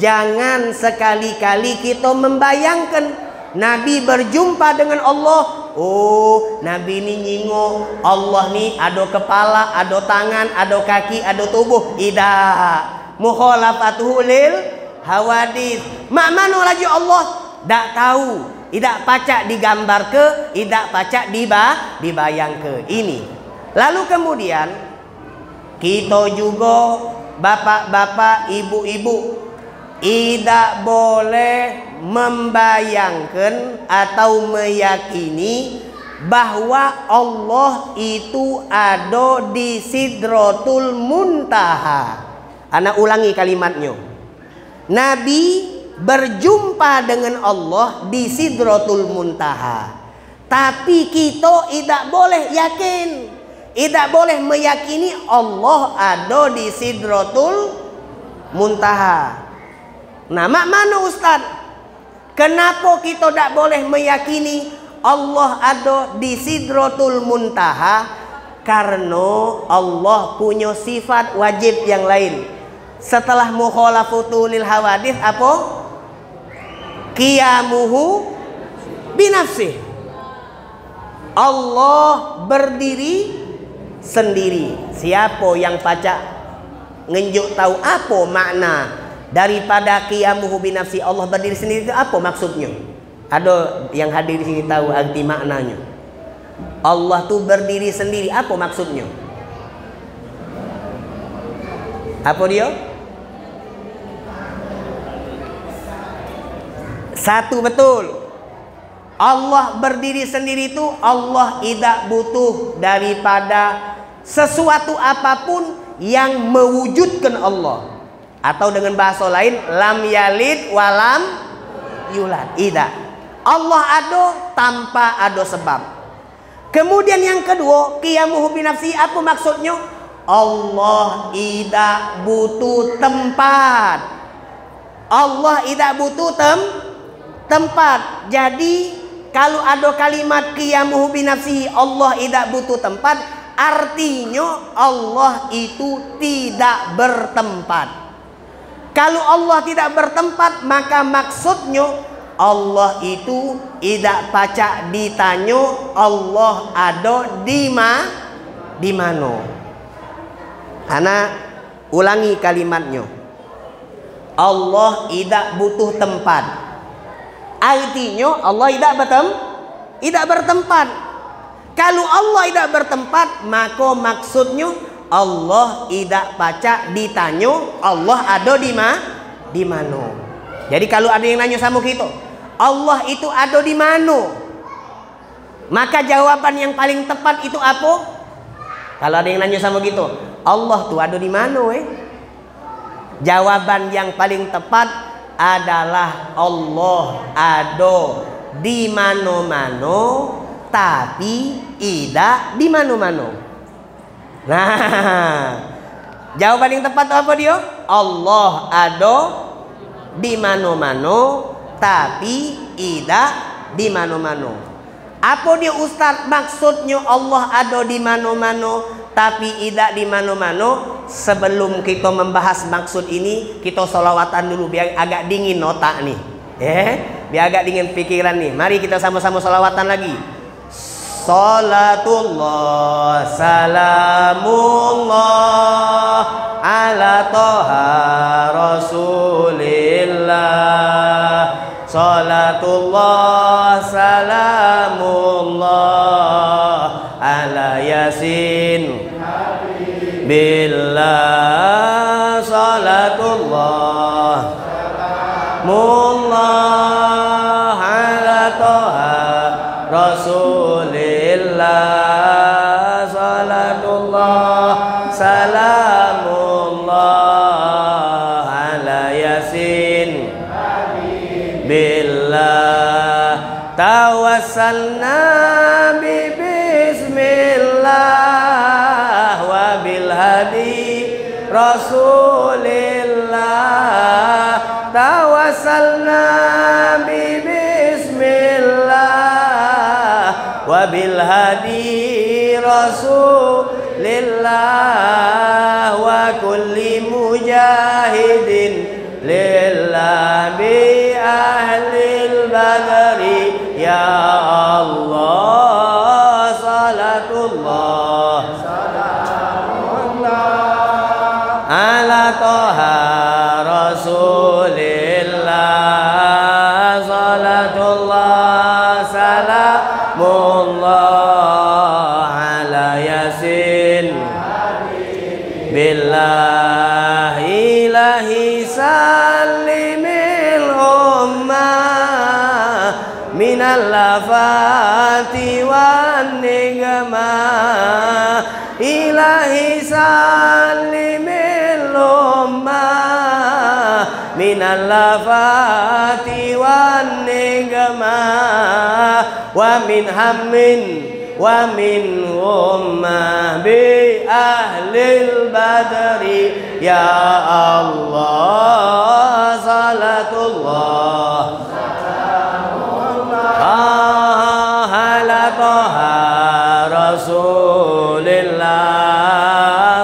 jangan sekali-kali kita membayangkan Nabi berjumpa dengan Allah. Oh, Nabi ini nyingok Allah nih, ada kepala, ada tangan, ada kaki, ada tubuh. Tidak. Mukhalafatuhu lil hawadits. Mak mana lagi Allah? Tak tahu. Tidak pacak digambar ke, tidak pacak dibayang ke. Ini. Lalu kemudian kita juga bapak-bapak, ibu-ibu, tidak boleh membayangkan atau meyakini bahwa Allah itu ada di Sidratul Muntaha. Ana ulangi kalimatnya. Nabi berjumpa dengan Allah di Sidratul Muntaha. Tapi kita tidak boleh yakin, tidak boleh meyakini Allah ada di Sidratul Muntaha. Nah, mana Ustaz? Kenapa kita tidak boleh meyakini Allah ada di Sidratul Muntaha? Karena Allah punya sifat wajib yang lain. Setelah mukhalafatul lil hawadits apa? Qiyamuhu binafsih. Allah berdiri sendiri. Siapa yang pacak ngenjuk tahu apa makna daripada qiyamuhu binafsi, Allah berdiri sendiri itu apa maksudnya? Ada yang hadir di sini tahu arti maknanya? Allah tuh berdiri sendiri, apa maksudnya? Apa dia? Satu betul. Allah berdiri sendiri itu Allah tidak butuh daripada sesuatu apapun yang mewujudkan Allah. Atau dengan bahasa lain, lam yalid walam yulad. Tidak. Allah ada tanpa ada sebab. Kemudian yang kedua, qiyamuhu binafsi, apa maksudnya? Allah tidak butuh tempat. Allah tidak butuh tempat. Jadi kalau ada kalimat qiyamuhu binafsi, Allah tidak butuh tempat, artinya Allah itu tidak bertempat. Kalau Allah tidak bertempat, maka maksudnya Allah itu tidak pacak ditanya Allah ada di mana. Ana ulangi kalimatnya. Allah tidak butuh tempat. Artinya Allah tidak bertempat. Kalau Allah tidak bertempat, maka maksudnya Allah tidak pacak ditanya Allah ada di mana. Jadi kalau ada yang nanya sama kita, Allah itu ada di mana? Maka jawaban yang paling tepat itu apa? Kalau ada yang nanya sama kita, Allah tuh ada di mana? Jawaban yang paling tepat adalah Allah ada di mana-mana, tapi tidak di mana-mana. Nah, jawaban yang tepat apa dia? Allah ada di mana-mana, tapi tidak di mana-mana. Apa dia Ustaz? Maksudnya Allah ada di mana-mana, tapi tidak di mana-mana. Sebelum kita membahas maksud ini, kita sholawatan dulu biar agak dingin otak nih. Biar agak dingin pikiran nih. Mari kita sama-sama sholawatan lagi. Salatullah salamullah ala toha rasulillah billah salatullah mullah ala toha rasulillah salatullah salamullah ala yasin billah tawassalna bi bismillah wa bil hadi rasulillah tawassalna bi bismillah wa bil hadi rasulillah wa kulli mujahidin lillah bi ahlil badri ya Allah salatullah ala toha rasulillah salatullah salamullah ala yasin billah ilahi salimil ummah minal lafati wan nigmah ilahi salimil ummah minal lafati wan nigmah wa min hammin wa min ummah bi ahlil badri ya Allah salatullah ala toha rasulillah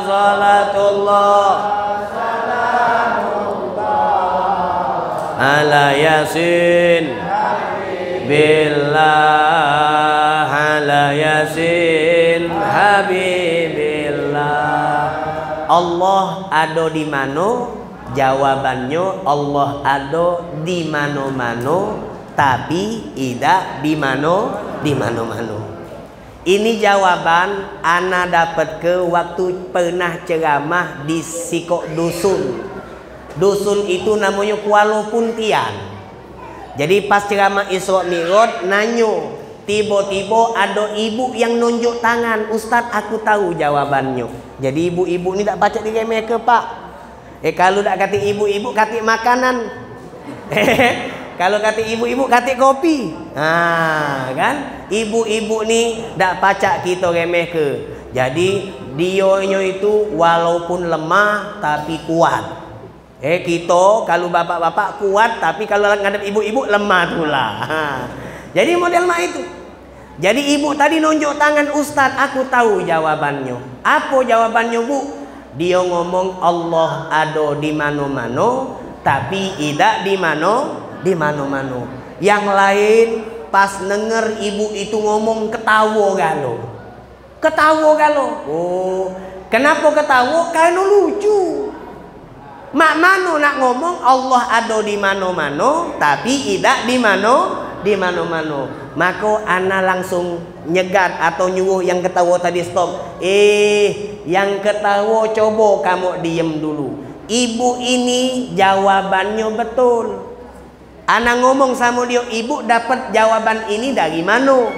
salatullah ala yasin billah ala yasin habibillah. Allah ada di mana? Jawabannya Allah ada di mano-mano, tapi tidak di mano-mano. Ini jawaban ana dapat ke waktu pernah ceramah di Sikok Dusun. Dusun itu namanya Kuala Puntian. Jadi pas ceramah Isra Mi'raj nanyo, tiba-tiba ada ibu yang nunjuk tangan, Ustadz aku tahu jawabannya. Jadi ibu-ibu ni tak baca di mereka pak. Kalau tak kata ibu-ibu kata makanan. Kalau kata ibu-ibu kata kopi. Kan? Ibu-ibu ni tak pacak kita remeh ke. Jadi dionyo itu walaupun lemah tapi kuat. Kita kalau bapak-bapak kuat tapi kalau ngadep ibu-ibu lemah pula. Jadi model mak itu. Jadi ibu tadi nunjuk tangan Ustadz, aku tahu jawabannya. Apa jawabannya bu? Dia ngomong Allah ada di mano-mano tapi tidak di mano-mano. Yang lain pas denger ibu itu ngomong ketawa galo. Oh, kenapa ketawa? Karena lucu. Mak mano nak ngomong Allah ada di mano-mano tapi tidak di mano-mano. Maka ana langsung nyegat atau nyuruh yang ketawa tadi stop. Yang ketawa coba kamu diem dulu. Ibu ini jawabannya betul. Ana ngomong sama dia, ibu dapat jawaban ini dari mana?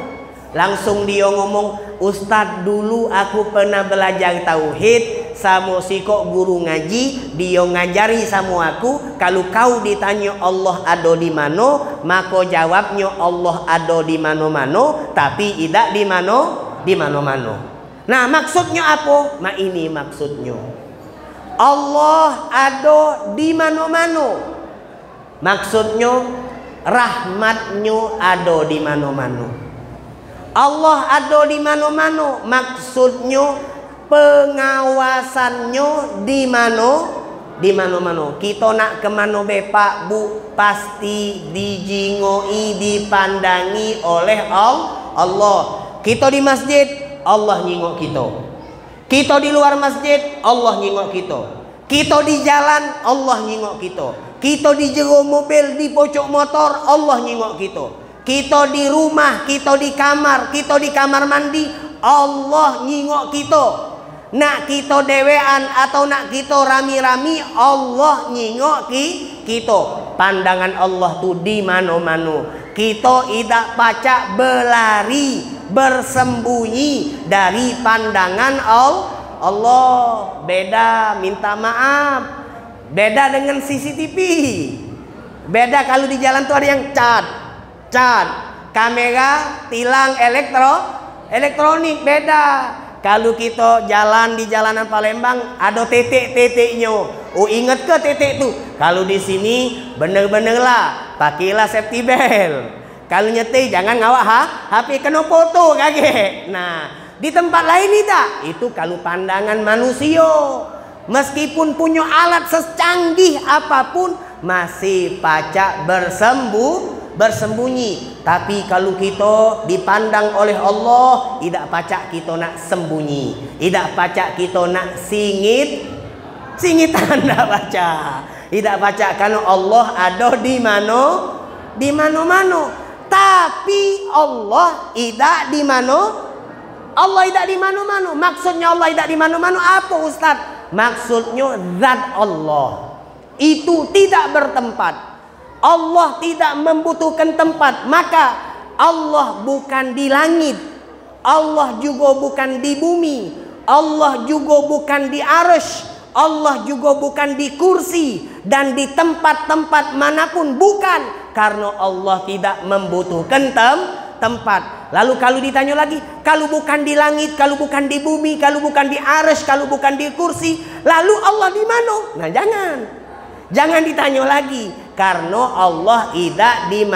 Langsung dia ngomong, Ustadz dulu aku pernah belajar tauhid sama sikok guru ngaji, dia ngajari sama aku kalau kau ditanya Allah ada di mana, maka jawabnya Allah ada di mano-mano tapi tidak di mano-mano. Nah maksudnya apa? Ini maksudnya Allah ada di mano-mano. Maksudnya rahmatnya ada di mano-mano. Allah ada di mano-mano. Maksudnya pengawasannya di mano-mano. Kita nak ke mano bepak bu pasti dijingoi, dipandangi oleh Allah. Kita di masjid Allah nyingok kita. Kita di luar masjid Allah nyingok kita. Kita di jalan Allah nyingok kita. Kita di jero mobil, di pojok motor Allah nyingok kita. Kita di rumah, kita di kamar mandi Allah nyingok kita. nak kita dewean atau nak kita rami-rami, Allah nyingok kita. Pandangan Allah tuh di mano-mano. Kita tidak pacak berlari, bersembunyi dari pandangan Allah. Beda, minta maaf. Beda dengan CCTV. Beda kalau di jalan tuh ada yang cat, kamera, tilang elektronik. Beda. Kalau kita jalan di jalanan Palembang ada titik-titiknya. Oh, ingat ke titik tuh? Kalau di sini bener-bener lah, pakailah safety belt. Kalau nyetir jangan ngawak HP kena foto kaget. Nah, di tempat lain tidak. Itu kalau pandangan manusia. Meskipun punya alat secanggih apapun, masih pacak bersembunyi. Tapi kalau kita dipandang oleh Allah, tidak pacak kita nak sembunyi, tidak pacak kita nak singitan, tidak baca, tidak baca karena Allah ada di mana-mana. Tapi Allah tidak di mana. Allah tidak di mana-mana. Maksudnya Allah tidak di mana-mana apa, Ustaz? Maksudnya zat Allah itu tidak bertempat. Allah tidak membutuhkan tempat. Maka Allah bukan di langit, Allah juga bukan di bumi, Allah juga bukan di arsy, Allah juga bukan di kursi dan di tempat-tempat manapun, bukan. Karena Allah tidak membutuhkan tempat. Lalu kalau ditanya lagi, kalau bukan di langit, kalau bukan di bumi, kalau bukan di arsy, kalau bukan di kursi, lalu Allah di mana? Nah, jangan ditanya lagi, karena Allah tidak di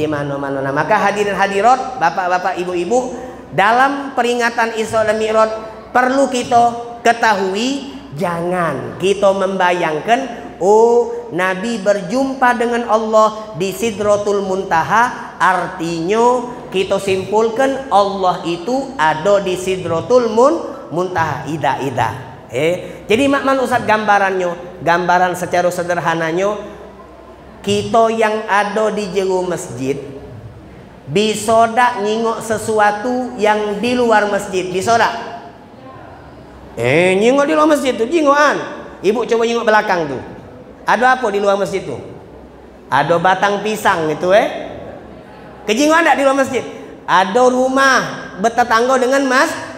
mana-mana. Nah, maka hadirin hadirat, bapak-bapak, ibu-ibu, dalam peringatan Isra dan Mi'raj perlu kita ketahui, jangan kita membayangkan Nabi berjumpa dengan Allah di Sidratul Muntaha, artinya kita simpulkan Allah itu ada di Sidratul Muntaha. Ida. Jadi makman Ustaz gambaran secara sederhananya, kita yang ada di jero masjid bisa tak nyingok sesuatu yang di luar masjid? Bisa tak? Nyingok di luar masjid tuh jingokan. Ibu coba nyingok belakang tuh. Ada apa di luar masjid tuh? Ada batang pisang itu Kejingoan tak di luar masjid? Ada rumah bertetangga dengan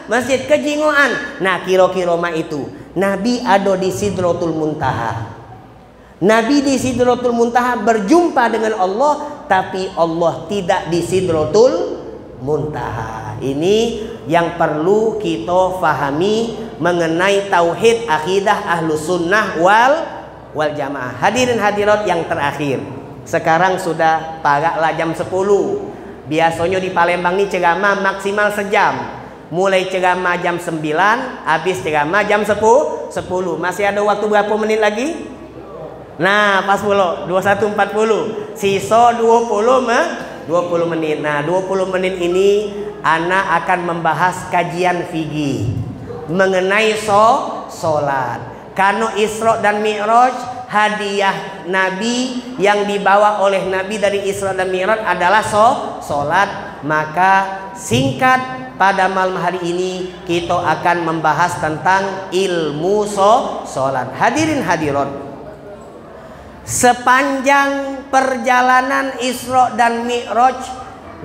masjid, kejingoan. Nah, kira-kira itu Nabi ada di Sidratul Muntaha. Nabi di Sidratul Muntaha berjumpa dengan Allah, tapi Allah tidak di Sidratul Muntaha. Ini yang perlu kita fahami mengenai tauhid akidah Ahlus Sunnah wal Jamaah. Hadirin hadirat yang terakhir, sekarang sudah pagaklah jam 10. Biasanya di Palembang ini ceramah maksimal sejam. Mulai ceramah jam 9, habis ceramah jam 10. Masih ada waktu berapa menit lagi? Nah, pas pula 21.40. Sisa 20 menit. Nah, 20 menit ini anak akan membahas kajian fikih mengenai sholat. Karena Isra dan Mi'raj, hadiah Nabi yang dibawa oleh Nabi dari Isra dan Mi'raj adalah sholat. Maka singkat, pada malam hari ini kita akan membahas tentang ilmu sholat. Hadirin hadirat, sepanjang perjalanan Isra dan Mi'raj,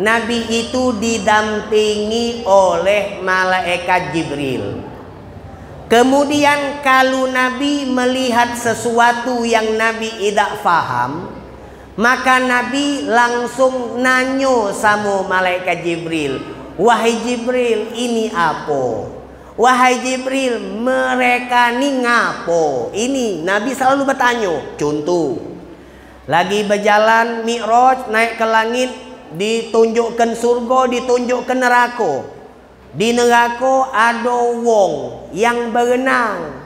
Nabi itu didampingi oleh malaikat Jibril. Kemudian kalau Nabi melihat sesuatu yang Nabi tidak faham, maka Nabi langsung nanyo sama malaikat Jibril. Wahai Jibril, ini apa? Wahai Jibril, mereka ni ngapo? Ini Nabi selalu bertanya. Contoh, lagi berjalan Mi'raj, naik ke langit, ditunjukkan surga, ditunjukkan neraka. Di neraka ada wong yang berenang.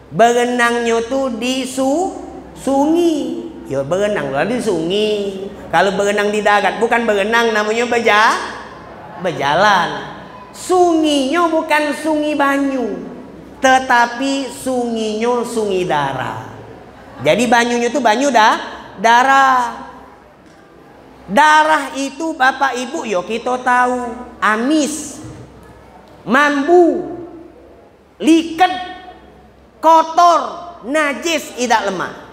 Berenangnya tu di sungai. Ya berenang lah di sungai. Kalau berenang di darat bukan berenang, namanya berjalan. Sungainya bukan sungai banyu, tetapi sungainya sungai darah. Jadi banyunya tu banyu darah. Darah itu Bapak Ibu yo kita tahu amis, mambu. liket, kotor, najis, tidak lemah.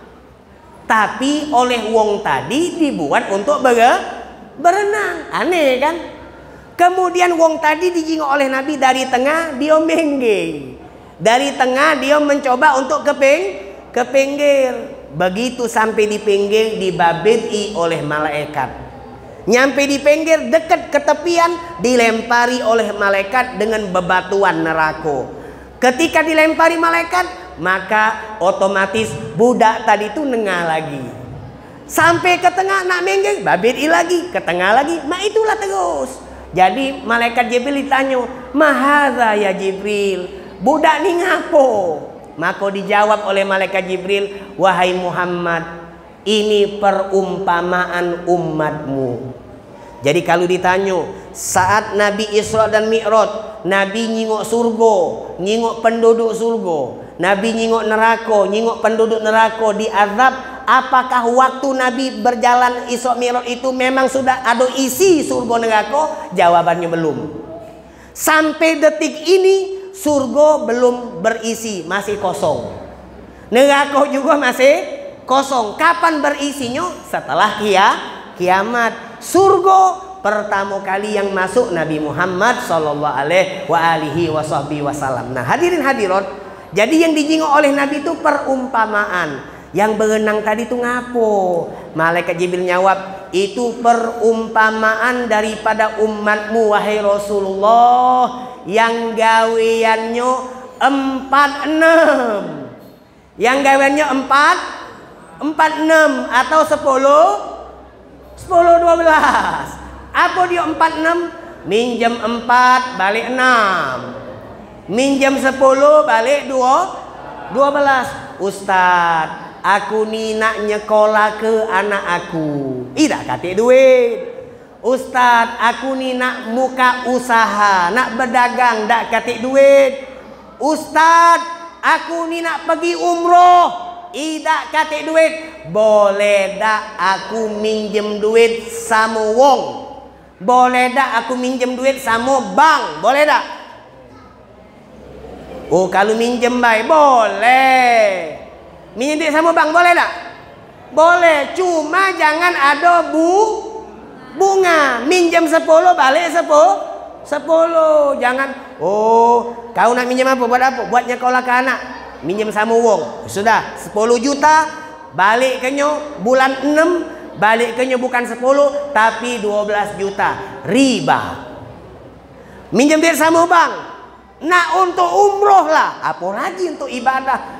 Tapi oleh wong tadi dibuat untuk berenang. Aneh kan? Kemudian wong tadi dijingok oleh Nabi dari tengah, dia menggeng. Dari tengah dia mencoba untuk ke pinggir. Begitu sampai di pinggir dibabedi oleh malaikat. Nyampe di pinggir dekat ke tepian dilempari oleh malaikat dengan bebatuan neraka. Ketika dilempari malaikat, maka otomatis budak tadi itu nengah lagi. Sampai ke tengah nak menggeng, babedi lagi, ke tengah lagi. Itulah terus. Jadi malaikat Jibril ditanya, "Mahadza ya Jibril? Budak ni ngapo?" Maka dijawab oleh malaikat Jibril, "Wahai Muhammad, ini perumpamaan umatmu." Jadi kalau ditanya, saat Nabi Isra dan Mi'raj, Nabi nyingok surga, nyingok penduduk surga, Nabi nyingok neraka, nyingok penduduk neraka diazab. Apakah waktu Nabi berjalan Isra Mi'raj itu memang sudah ada isi surga neraka? Jawabannya belum. Sampai detik ini surga belum berisi, masih kosong. Neraka juga masih kosong. Kapan berisinya? Setelah kiamat. Surga pertama kali yang masuk Nabi Muhammad sallallahu alaihi wasallam. Nah, hadirin hadirat, jadi yang dijingok oleh Nabi itu perumpamaan. Yang berenang tadi itu ngapo? Malaikat Jibril jawab, itu perumpamaan daripada umatmu wahai Rasulullah, yang gaweannya 46. Yang gaweannya 46 atau 10 12. Apa dia 46? Minjem 4 balik 6. Minjem 10 balik 12. Ustaz, aku ni nak nyekolah ke anak aku, tidak katik duit. Ustaz, aku ni nak muka usaha, nak berdagang, tak katik duit. Ustaz, aku ni nak pergi umroh, tidak katik duit. Boleh tak aku minjem duit sama wong? Boleh tak aku minjem duit sama bank? Boleh tak? Oh, kalau minjem baik boleh. Minjem duit sama bank boleh tak? Boleh, cuma jangan ada bunga. Minjem 10 balik 10. Jangan, oh, kau nak minjem apa? Buat apa? Buat nyekolah ke anak. Minjem sama wong. Sudah 10 juta, balik kenyo bulan 6, balik kenyo bukan 10 tapi 12 juta. Riba. Minjem duit sama bank, nak untuk umroh lah, apalagi untuk ibadah.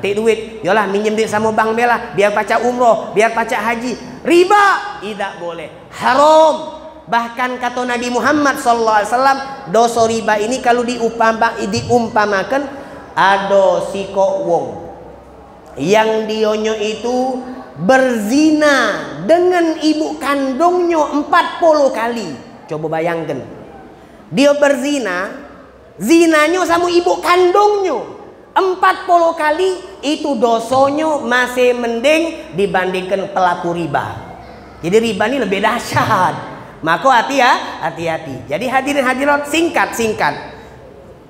Take duit, yalah minjem duit sama bank belah, biar pacak umroh, biar pacak haji. Riba tidak boleh, haram. Bahkan kata Nabi Muhammad SAW, dosa riba ini kalau diumpamakan ada siko wong yang dionyo itu berzina dengan ibu kandungnya 40 kali. Coba bayangkan, dia berzina, zinanya sama ibu kandungnya 40 kali, itu dosonya masih mending dibandingkan pelaku riba. Jadi riba ini lebih dahsyat. Maka hati-hati. Jadi hadirin hadirat, singkat.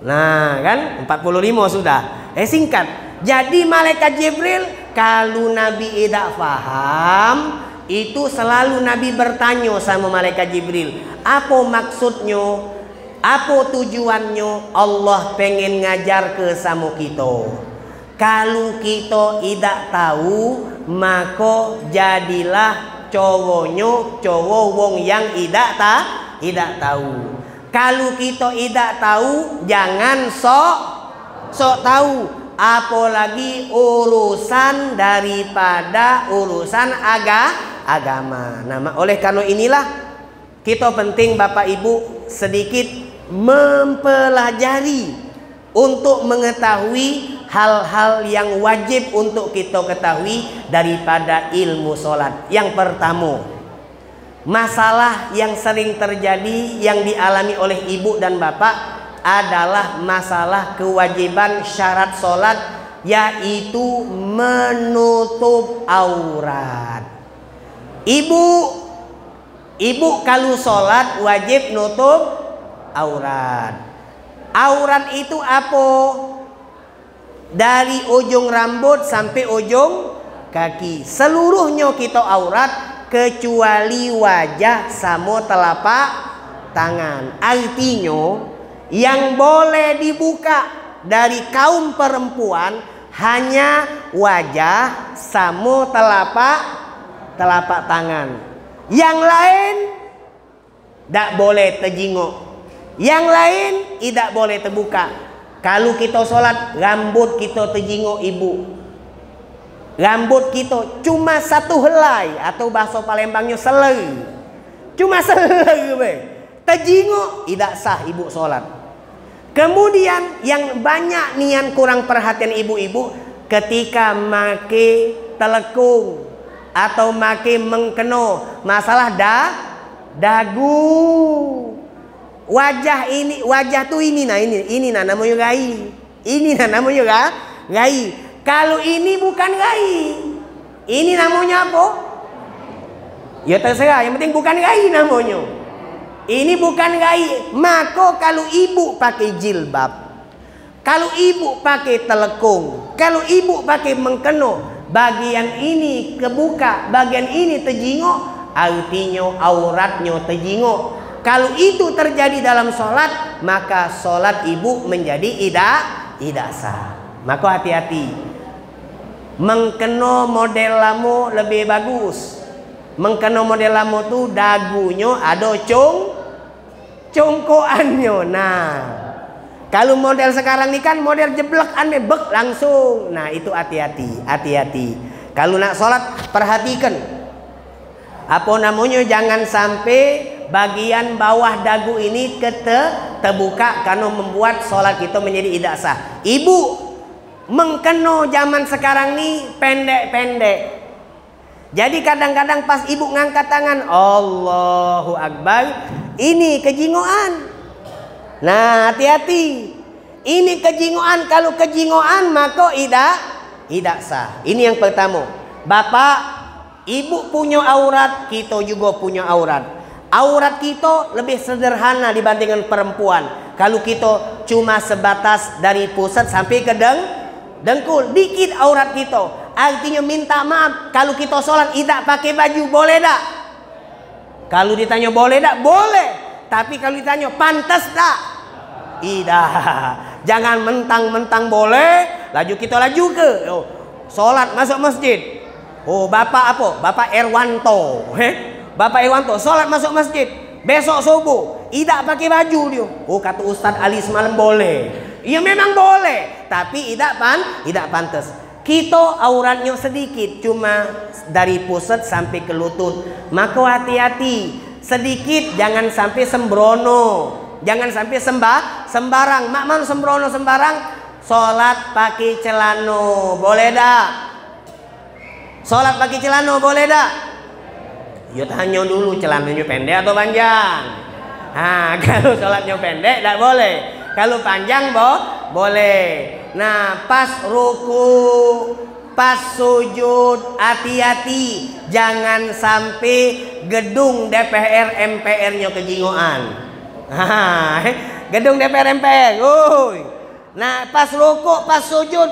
Nah kan 45 sudah. Singkat. Jadi malaikat Jibril kalau Nabi tidak faham, itu selalu Nabi bertanya sama malaikat Jibril, apa maksudnya, apa tujuannya? Allah pengen ngajar ke sama kita. Kalau kita tidak tahu, maka jadilah cowoknya cowok wong yang tidak tahu. Kalau kita tidak tahu, jangan sok tahu, apalagi urusan daripada urusan agama. Nah, oleh karena inilah kita penting Bapak Ibu sedikit mempelajari untuk mengetahui hal-hal yang wajib untuk kita ketahui daripada ilmu sholat. Yang pertama, masalah yang sering terjadi yang dialami oleh ibu dan bapak adalah masalah kewajiban syarat sholat, yaitu menutup aurat. Ibu kalau sholat wajib nutup aurat. Aurat itu apa? dari ujung rambut sampai ujung kaki. Seluruhnya kita aurat kecuali wajah sama telapak tangan. Artinya yang boleh dibuka dari kaum perempuan hanya wajah sama telapak tangan. Yang lain tak boleh terjenguk. Yang lain tidak boleh terbuka. Kalau kita sholat, rambut kita terjenguk ibu. Rambut kita cuma satu helai, atau bahasa Palembangnya selai. Cuma selai. Terjenguk, tidak sah ibu sholat. Kemudian yang banyak nian kurang perhatian ibu-ibu ketika make telekung atau make mengkeno, masalah dagu. Wajah tuh ini namanya gai. Ini namanya gai. Kalau ini bukan gai, ini namanya apa? Ya terserah, yang penting bukan gai namanya. Ini bukan gai. Maka kalau ibu pakai jilbab, kalau ibu pakai telekung, kalau ibu pakai mengkeno, bagian ini kebuka, bagian ini terjenguk, artinya auratnya terjenguk. Kalau itu terjadi dalam sholat, maka sholat ibu menjadi tidak sah. Maka hati-hati. Mengkeno model lamo lebih bagus. Mengkeno model lamo tu dagunya ada congkoannya. Nah, kalau model sekarang ini kan model jeblek bek langsung. Nah, itu hati-hati. Kalau nak sholat perhatikan. Apa namanya, jangan sampai bagian bawah dagu ini terbuka karena membuat sholat kita menjadi tidak sah. Ibu mengkeno zaman sekarang ini pendek-pendek. Jadi kadang-kadang pas ibu ngangkat tangan, Allahu Akbar, ini kejingoan. Nah, hati-hati. Ini kejingoan. Kalau kejingoan maka tidak sah. Ini yang pertama. Bapak, ibu punya aurat, kita juga punya aurat. Aurat kita lebih sederhana dibandingkan perempuan. Kalau kita cuma sebatas dari pusat sampai ke dengkul, dikit aurat kita. Artinya minta maaf kalau kita sholat tidak pakai baju, boleh tak? Kalau ditanya boleh tak? Boleh. Tapi kalau ditanya pantas tak? Tidak. Jangan mentang-mentang boleh, laju kita laju ke sholat masuk masjid. Oh, bapak apa? Bapak Erwanto. Bapak Irwanto sholat masuk masjid, besok subuh tidak pakai baju dia. Oh, kata Ustadz Ali semalam boleh. Ya memang boleh, tapi tidak pantas. Kita auratnya sedikit, cuma dari pusat sampai ke lutut. Maka hati-hati, sedikit, jangan sampai sembrono, jangan sampai sembarang. Makman sembrono sembarang. Sholat pakai celana boleh dak? Sholat pakai celana boleh dak? Ya tanya dulu celananya pendek atau panjang. Nah, kalau sholatnya pendek tidak boleh. Kalau panjang boleh. Nah, pas ruku, pas sujud, hati-hati. Jangan sampai gedung DPR MPR-nya kejingoan. Gedung DPR MPR. Nah, pas ruku, pas sujud.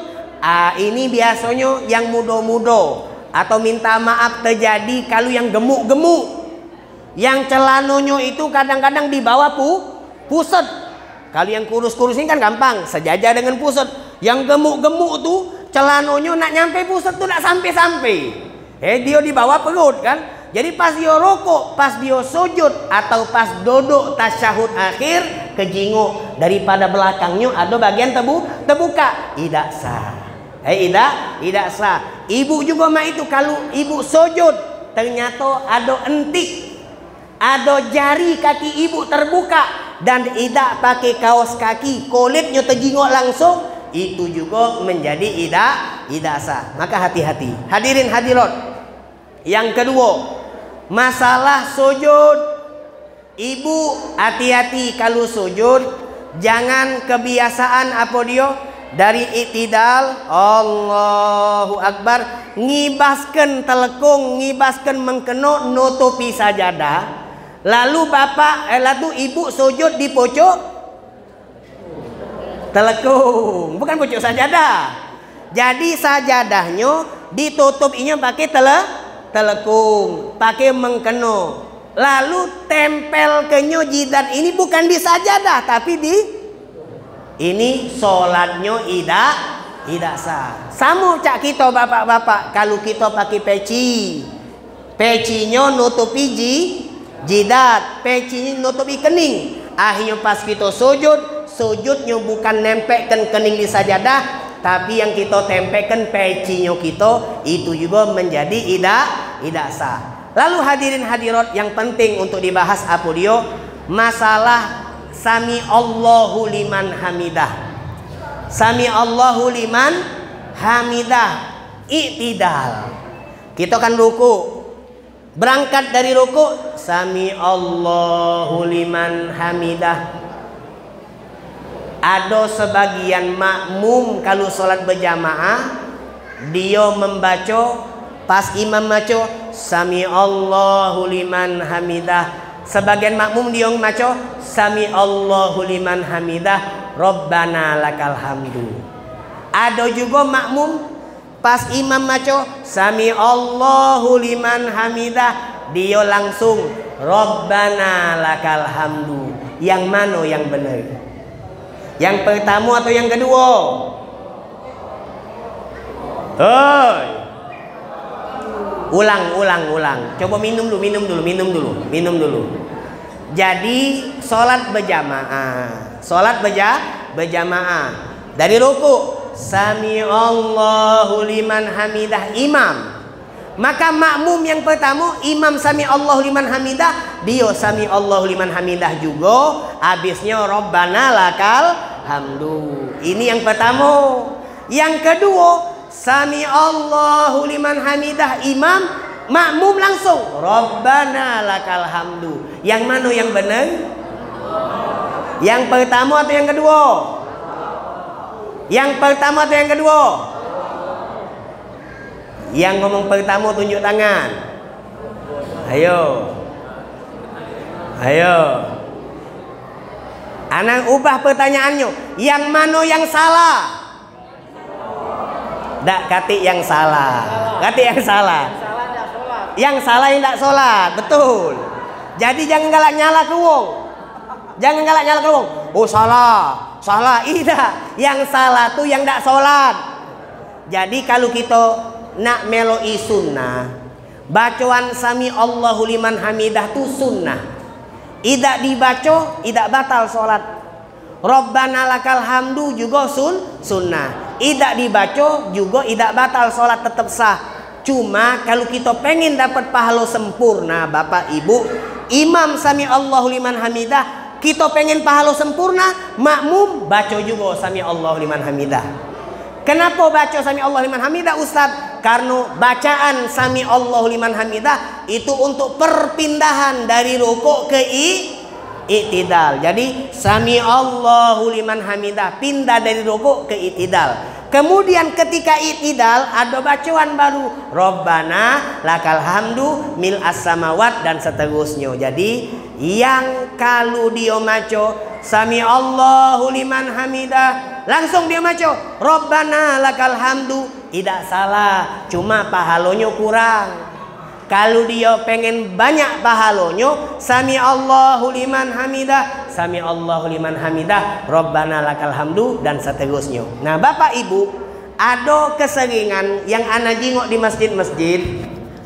Ini biasanya yang muda-muda. Atau minta maaf terjadi kalau yang gemuk-gemuk. Yang celananya itu kadang-kadang di bawah pusat. Kalau yang kurus-kurus ini kan gampang, sejajar dengan pusat. Yang gemuk-gemuk tuh celananya nak nyampe pusat tuh nak sampai-sampai. Dia di bawah perut kan. Jadi pas dia rokok, pas dia sujud, atau pas duduk tasyahud akhir, kejinguk daripada belakangnya ada bagian terbuka. Tidak sah. Tidak sah. Ibu juga mah itu, kalau ibu sujud ternyata ada entik, ada jari kaki ibu terbuka dan tidak pakai kaos kaki, kulitnya terjingok langsung, itu juga menjadi tidak sah. Maka hati-hati. Hadirin hadirat. Yang kedua, masalah sujud. Ibu hati-hati kalau sujud, jangan kebiasaan apa dia? Dari i'tidal, Allahu Akbar, ngibaskan telekung, ngibaskan mengkeno, nutupi sajadah. Lalu lalu ibu sujud di pojok telekung, bukan pojok sajadah. Jadi sajadahnya ditutupinya pakai telekung, pakai mengkeno. Lalu tempel kenyo jidat ini bukan di sajadah tapi di ini sholatnya tidak sah. Sama cak kita bapak-bapak, kalau kita pakai peci, pecinya nutupi jidat, pecinya nutupi kening. Akhirnya pas kita sujudnya bukan nempelkan kening di sajadah, tapi yang kita tempelkan pecinya kita, itu juga menjadi tidak sah. Lalu hadirin hadirat yang penting untuk dibahas apa dia? Masalah sami Allahu liman hamidah. Sami Allahu liman hamidah. I'tidal. Kita kan ruku. Berangkat dari ruku, sami Allahu liman hamidah. Ada sebagian makmum kalau sholat berjamaah, dia membaca, pas imam baca sami Allahu liman hamidah, sebagian makmum dia baca sami Allahu liman hamidah Rabbana lakal hamdu. Ada juga makmum pas imam baca sami Allahu liman hamidah, dia langsung Rabbana lakal hamdu. Yang mana yang benar? Yang pertama atau yang kedua? Hoi, ulang. Coba minum dulu. Jadi sholat berjamaah. Dari ruku sami Allahu liman hamidah imam. Maka makmum yang pertama imam sami Allahu liman hamidah, dia sami Allahu liman hamidah juga, habisnya Rabbana lakal hamdu. Ini yang pertama. Yang kedua, sami Allahu liman hamidah imam, makmum langsung Rabbana lakal hamdu. Yang mana yang benar? Yang pertama atau yang kedua? Yang pertama atau yang kedua? Yang ngomong pertama tunjuk tangan. Ayo. Anak ubah pertanyaannya. Yang mana yang salah? Dak kati yang salah. Yang salah yang tak sholat. Betul. Jadi jangan galak nyala ke wong. Oh salah. Tidak. Yang salah tuh yang tak sholat. Jadi kalau kita nak meloi sunnah, bacaan sami Allahu liman hamidah tu sunnah. Tidak dibaca, tidak batal sholat. Rabbana lakal hamdu juga sunnah. Tidak dibaca juga tidak batal sholat, tetap sah. Cuma kalau kita pengen dapat pahala sempurna, bapak ibu, imam sami Allahu liman hamidah, kita pengen pahala sempurna, makmum baca juga sami Allahu liman hamidah. Kenapa baca sami Allah liman hamidah Ustaz? Karena bacaan sami Allah liman hamidah itu untuk perpindahan dari rukuk ke i'tidal. Jadi sami Allahu liman hamidah pindah dari rukuk ke i'tidal. Kemudian ketika i'tidal ada bacaan baru Rabbana lakal hamdu mil as-samawat dan seterusnya. Jadi yang kalau dia maco sami Allahu liman hamidah langsung dia maco Rabbana lakal hamdu, tidak salah, cuma pahalanya kurang. Kalau dia pengen banyak pahalanya sami Allahu liman hamidah, sami Allahu liman hamidah Rabbana lakal hamdu dan seterusnya. Nah bapak ibu, ada keseringan yang ana jingok di masjid-masjid,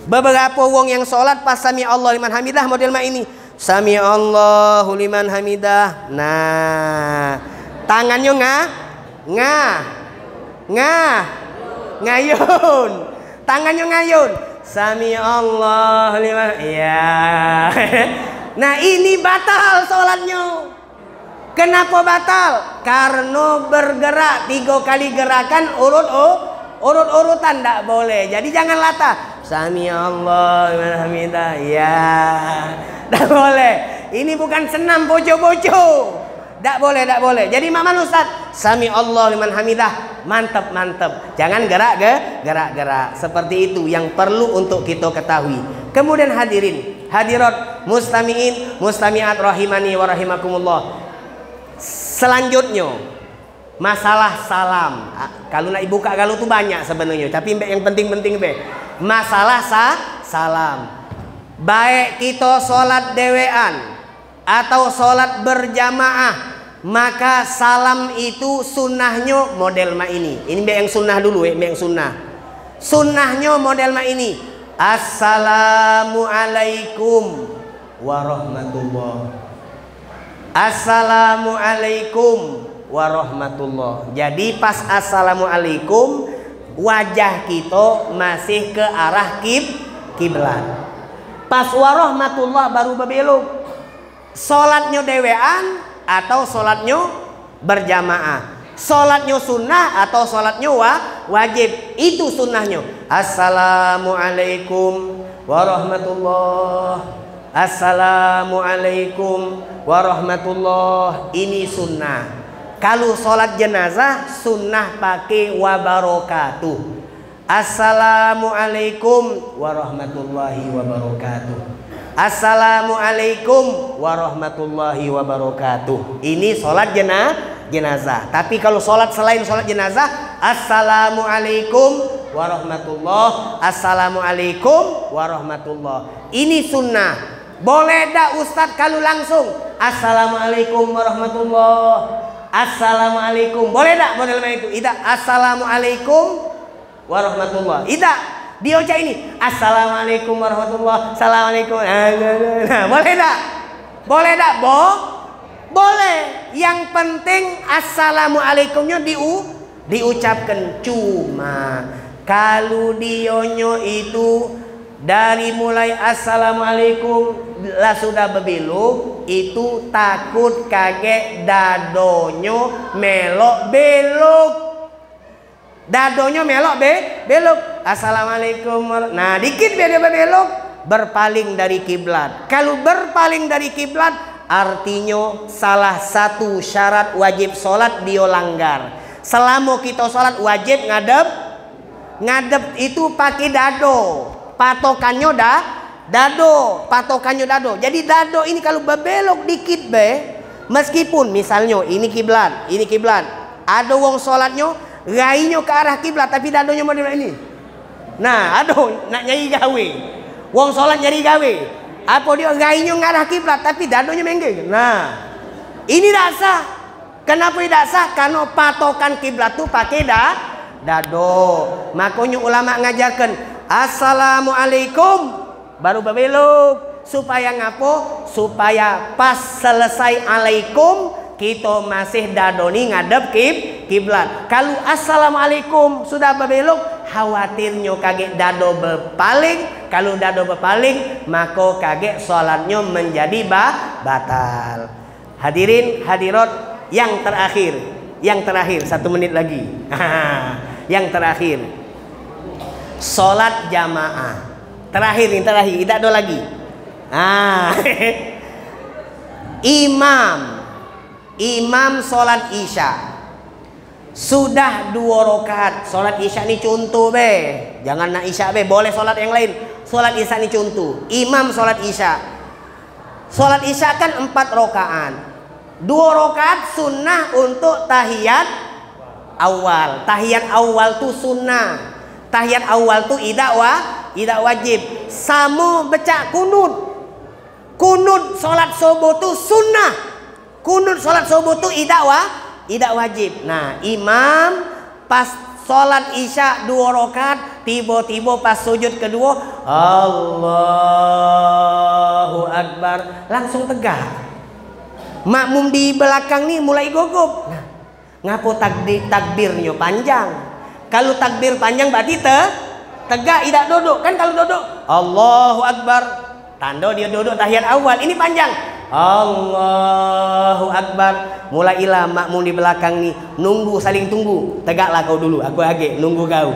beberapa wong yang sholat pas sami Allah liman hamidah model ini sami Allahu liman hamidah. Nah tangannya ngayun, tangannya ngayun sami Allah liman, ya. Nah ini batal sholatnya. Kenapa batal? Karena bergerak 3 kali gerakan urut-urutan, tidak boleh. Jadi jangan latah sami Allah liman hamidah, ya, tidak boleh. Ini bukan senam bojo-bojo. Tak boleh. Jadi mana Ustaz? Sami Allah liman hamidah, mantap. Jangan gerak. Seperti itu yang perlu untuk kita ketahui. Kemudian hadirin, hadirat, mustami'in, mustami'at rahimani wa rahimakumullah. Selanjutnya Masalah salam. Kalau nak buka galau tuh banyak sebenarnya, tapi yang penting-penting be. Masalah salam. Baik kita sholat dewean atau sholat berjamaah, maka salam itu sunnahnya model ma ini. Ini be yang sunnah dulu, be yang sunnah. Sunnahnya model ma ini. Assalamualaikum warahmatullah. Assalamualaikum warahmatullah. Jadi pas assalamualaikum, wajah kita masih ke arah kiblat. Pas warahmatullah baru berbelok. Sholatnya dewean atau sholatnya berjamaah. Sholatnya sunnah atau sholatnya wajib. Itu sunnahnya. Assalamualaikum warahmatullah. Assalamualaikum warahmatullah. Ini sunnah. Kalau sholat jenazah sunnah pakai wabarakatuh. Assalamualaikum warahmatullahi wabarakatuh. Assalamualaikum warahmatullahi wabarakatuh. Ini sholat jenazah. Tapi kalau sholat selain sholat jenazah, assalamualaikum warahmatullah. Assalamualaikum warahmatullah. Ini sunnah. Boleh dak Ustadz kalau langsung assalamualaikum warahmatullah. Assalamualaikum. Boleh dak model itu? Tidak. Assalamualaikum warahmatullah. Tidak. Dia ucap ini assalamualaikum warahmatullah. Assalamualaikum. Nah, boleh dak? Boleh dak? Boleh. Yang penting assalamualaikumnya diucapkan. Cuma kalau dionyo itu dari mulai assalamualaikum lah sudah berbelok, itu takut kaget dadonyo melok belok. Dadonyo melok belok. Assalamualaikum. Nah, dikit dia berbelok, berpaling dari kiblat. Kalau berpaling dari kiblat, artinya salah satu syarat wajib sholat dia langgar. Selama kita sholat wajib ngadep itu pakai dado. Patokannya dado. Jadi dado ini kalau berbelok dikit meskipun misalnya ini kiblat, ada wong sholatnya rainya ke arah kiblat tapi dadonya model ini. Nah, nak nyari gawe. Wong sholat nyari gawe. Apa dia rainya ngarah kiblat tapi dadonya menggeng. Nah, ini tak sah. Kenapa tidak sah? Karena patokan kiblat tuh pakai dado. Makanya ulama ngajarkan assalamualaikum baru berbelok. Supaya ngapo? Supaya pas selesai alaikum kita masih dadoni ngadep kiblat. Kalau assalamualaikum sudah berbelok, khawatirnya kaget dado berpaling. Kalau dado berpaling, maka kaget sholatnya menjadi batal. Hadirin hadirat yang terakhir, 1 menit lagi. Yang terakhir, sholat jamaah. Terakhir, tidak ada lagi. Imam sholat isya sudah 2 rakaat. Sholat isya ini contoh jangan nak isya boleh sholat yang lain. Sholat isya ini contoh. Imam sholat isya kan 4 rakaat. 2 rakaat sunnah untuk tahiyat awal. Tahiyat awal tu sunnah. Tahiyat awal tu tidak wajib. Sama baca kunut. Kunut sholat subuh tu sunnah. Kunut sholat subuh tu tidak wajib. Nah, imam pas sholat isya 2 rakaat, tiba-tiba pas sujud kedua, Allahu Akbar, langsung tegak. Makmum di belakang nih mulai gugup. Nah, ngapo takbirnya panjang? Kalau takbir panjang berarti tegak, tidak duduk. Kan kalau duduk Allahu Akbar, tanda dia duduk tahiyat awal. Ini panjang. Allahu Akbar. Mulailah makmum di belakang nih nunggu, saling tunggu. Tegaklah kau dulu, aku agak nunggu kau.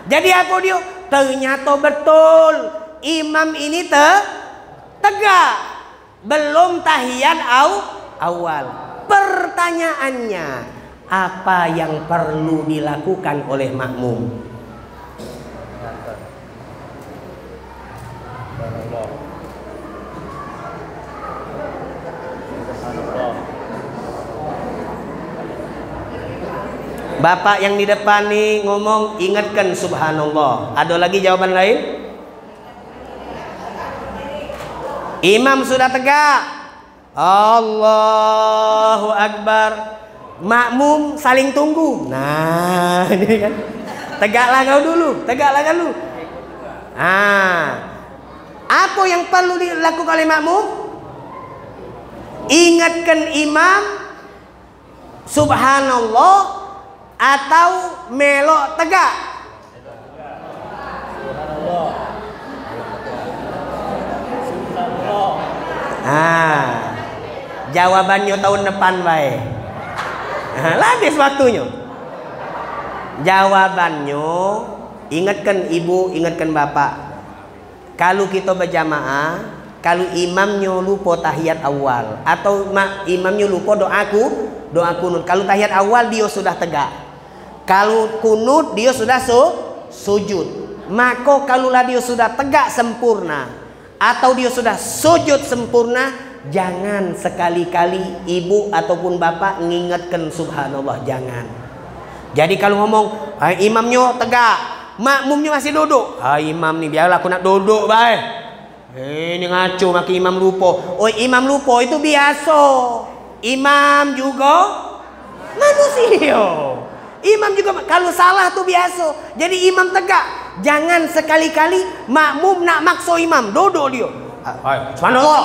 Jadi apa dia? Ternyata betul imam ini tegak. Belum tahiyat awal. Pertanyaannya, apa yang perlu dilakukan oleh makmum? Bapak yang di depan nih ngomong, ingatkan subhanallah. Ada lagi jawaban lain? Imam sudah tegak, Allahu Akbar, makmum saling tunggu. Nah, ini kan, tegaklah kau dulu, tegaklah kau dulu. Apa yang perlu dilakukan oleh makmum? Ingatkan imam subhanallah atau melok tegak? Jawabannya tahun depan baik. Habis waktunya. Jawabannya, ingatkan ibu, ingatkan bapak. Kalau kita berjamaah, kalau imamnya lupa tahiyat awal atau imamnya lupa doa kunut. Kalau tahiyat awal dia sudah tegak. Kalau kunut dia sudah sujud. Maka kalulah dia sudah tegak sempurna atau dia sudah sujud sempurna, jangan sekali-kali ibu ataupun bapak mengingatkan subhanallah, jangan. Jadi kalau ngomong, imamnya tegak, makmumnya masih duduk. Imam nih biarlah aku nak duduk baik. Ini ngaco maki imam lupa. Oh, imam lupa itu biasa. Imam juga manusia. Imam juga kalau salah tuh biasa. Jadi imam tegak. Jangan sekali-kali makmum nak maksa imam duduk dia. Subhanallah.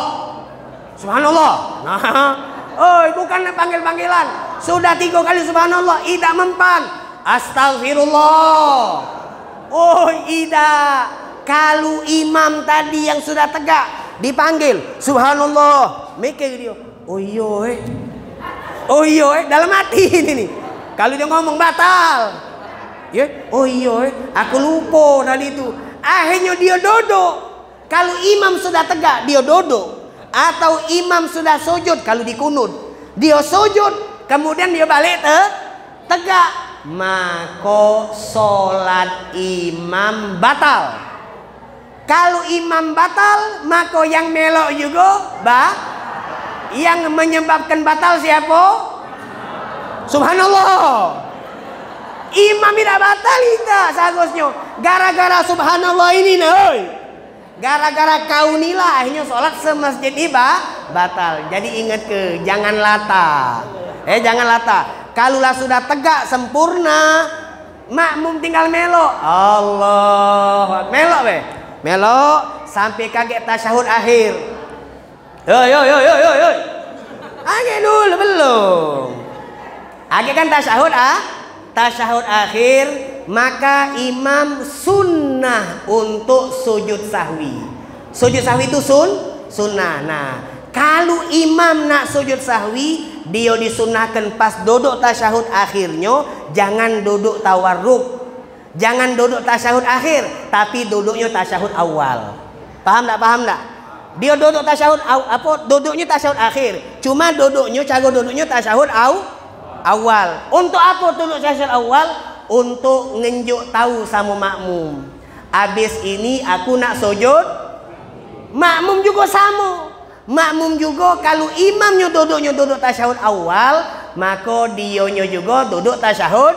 Subhanallah. Nah, bukan panggil-panggilan. Sudah 3 kali subhanallah, tidak mempan. Astagfirullah. Tidak. Kalau imam tadi yang sudah tegak dipanggil subhanallah, mikir dia. Dalam hati ini nih. Kalau dia ngomong batal. Aku lupa tadi itu. Akhirnya dia duduk. Kalau imam sudah tegak, dia duduk. Atau imam sudah sujud, kalau dikunut dia sujud, kemudian dia balik tegak, maka sholat imam batal. Kalau imam batal, maka yang melok juga yang menyebabkan batal siapa? Subhanallah. Imam tidak batal kita seharusnya. Gara-gara subhanallah ini nih. Gara-gara kau nila akhirnya sholat semasjid ini batal. Jadi ingat jangan lata. Jangan lata. Kalulah sudah tegak sempurna, makmum tinggal melok. Allah, melok melok sampai kaget tasyahud akhir. Yo. Agak dulu belum. Agak kan tasyahud akhir, maka imam sunnah untuk sujud sahwi. Sujud sahwi itu sunnah. Nah, kalau imam nak sujud sahwi, dia disunnahkan pas duduk tasyahud akhirnya, jangan duduk tawarruk. Jangan duduk tasyahud akhir, tapi duduknya tasyahud awal. Paham tak? Dia duduk tasyahud duduknya tasyahud akhir. Cuma cara duduknya tasyahud awal. Untuk apa duduk tasyahud awal? Untuk ngenjuk tahu sama makmum. Habis ini aku nak sujud, makmum juga sama. Makmum juga kalau imamnya duduk tasyahud awal, maka dionya juga duduk tasyahud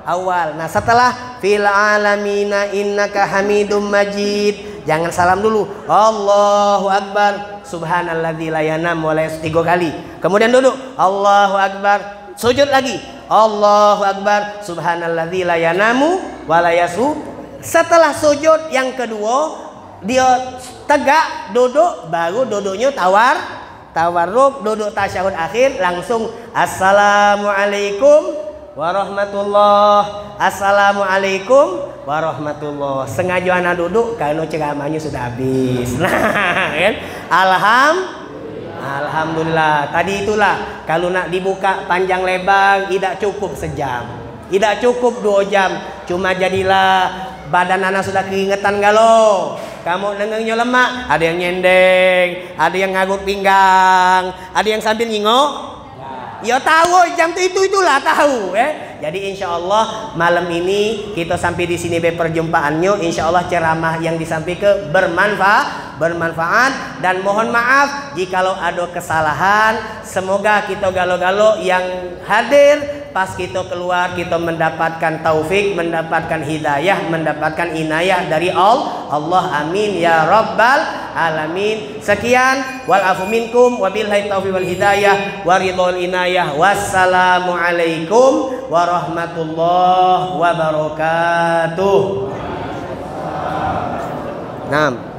awal. Nah, setelah fil alamina innaka hamidum majid, jangan salam dulu. Allahu akbar, subhanalladzi la yanam wa la 3 kali. Kemudian duduk. Allahu akbar, sujud lagi. Allahu akbar, subhanalladzi la yanamu wa la yasu. Setelah sujud yang kedua, dia tegak duduk, baru duduknya tawarruk, duduk tasyahud akhir, langsung assalamualaikum warahmatullah. Assalamualaikum warahmatullah. Sengaja anak duduk karena ceramahnya sudah habis. Nah, kan? Alhamdulillah. Tadi itulah kalau nak dibuka panjang lebar tidak cukup sejam, tidak cukup 2 jam. Cuma jadilah badan anak sudah keringetan galau. Kamu dengarnya lemak, ada yang nyendeng, ada yang ngagut pinggang, ada yang sambil ngingok. Ya tahu jam itulah tahu. Jadi insya Allah malam ini kita sampai di sini perjumpaannya. Insya Allah ceramah yang disampaikan bermanfaat dan mohon maaf jikalau ada kesalahan. Semoga kita galo-galo yang hadir pas kita keluar kita mendapatkan taufik, mendapatkan hidayah, mendapatkan inayah dari Allah. Amin ya rabbal alamin. Sekian, wal afu minkum, wabillahi taufiq wal hidayah, waridul inayah. Wassalamualaikum warahmatullahi wabarakatuh. Naam.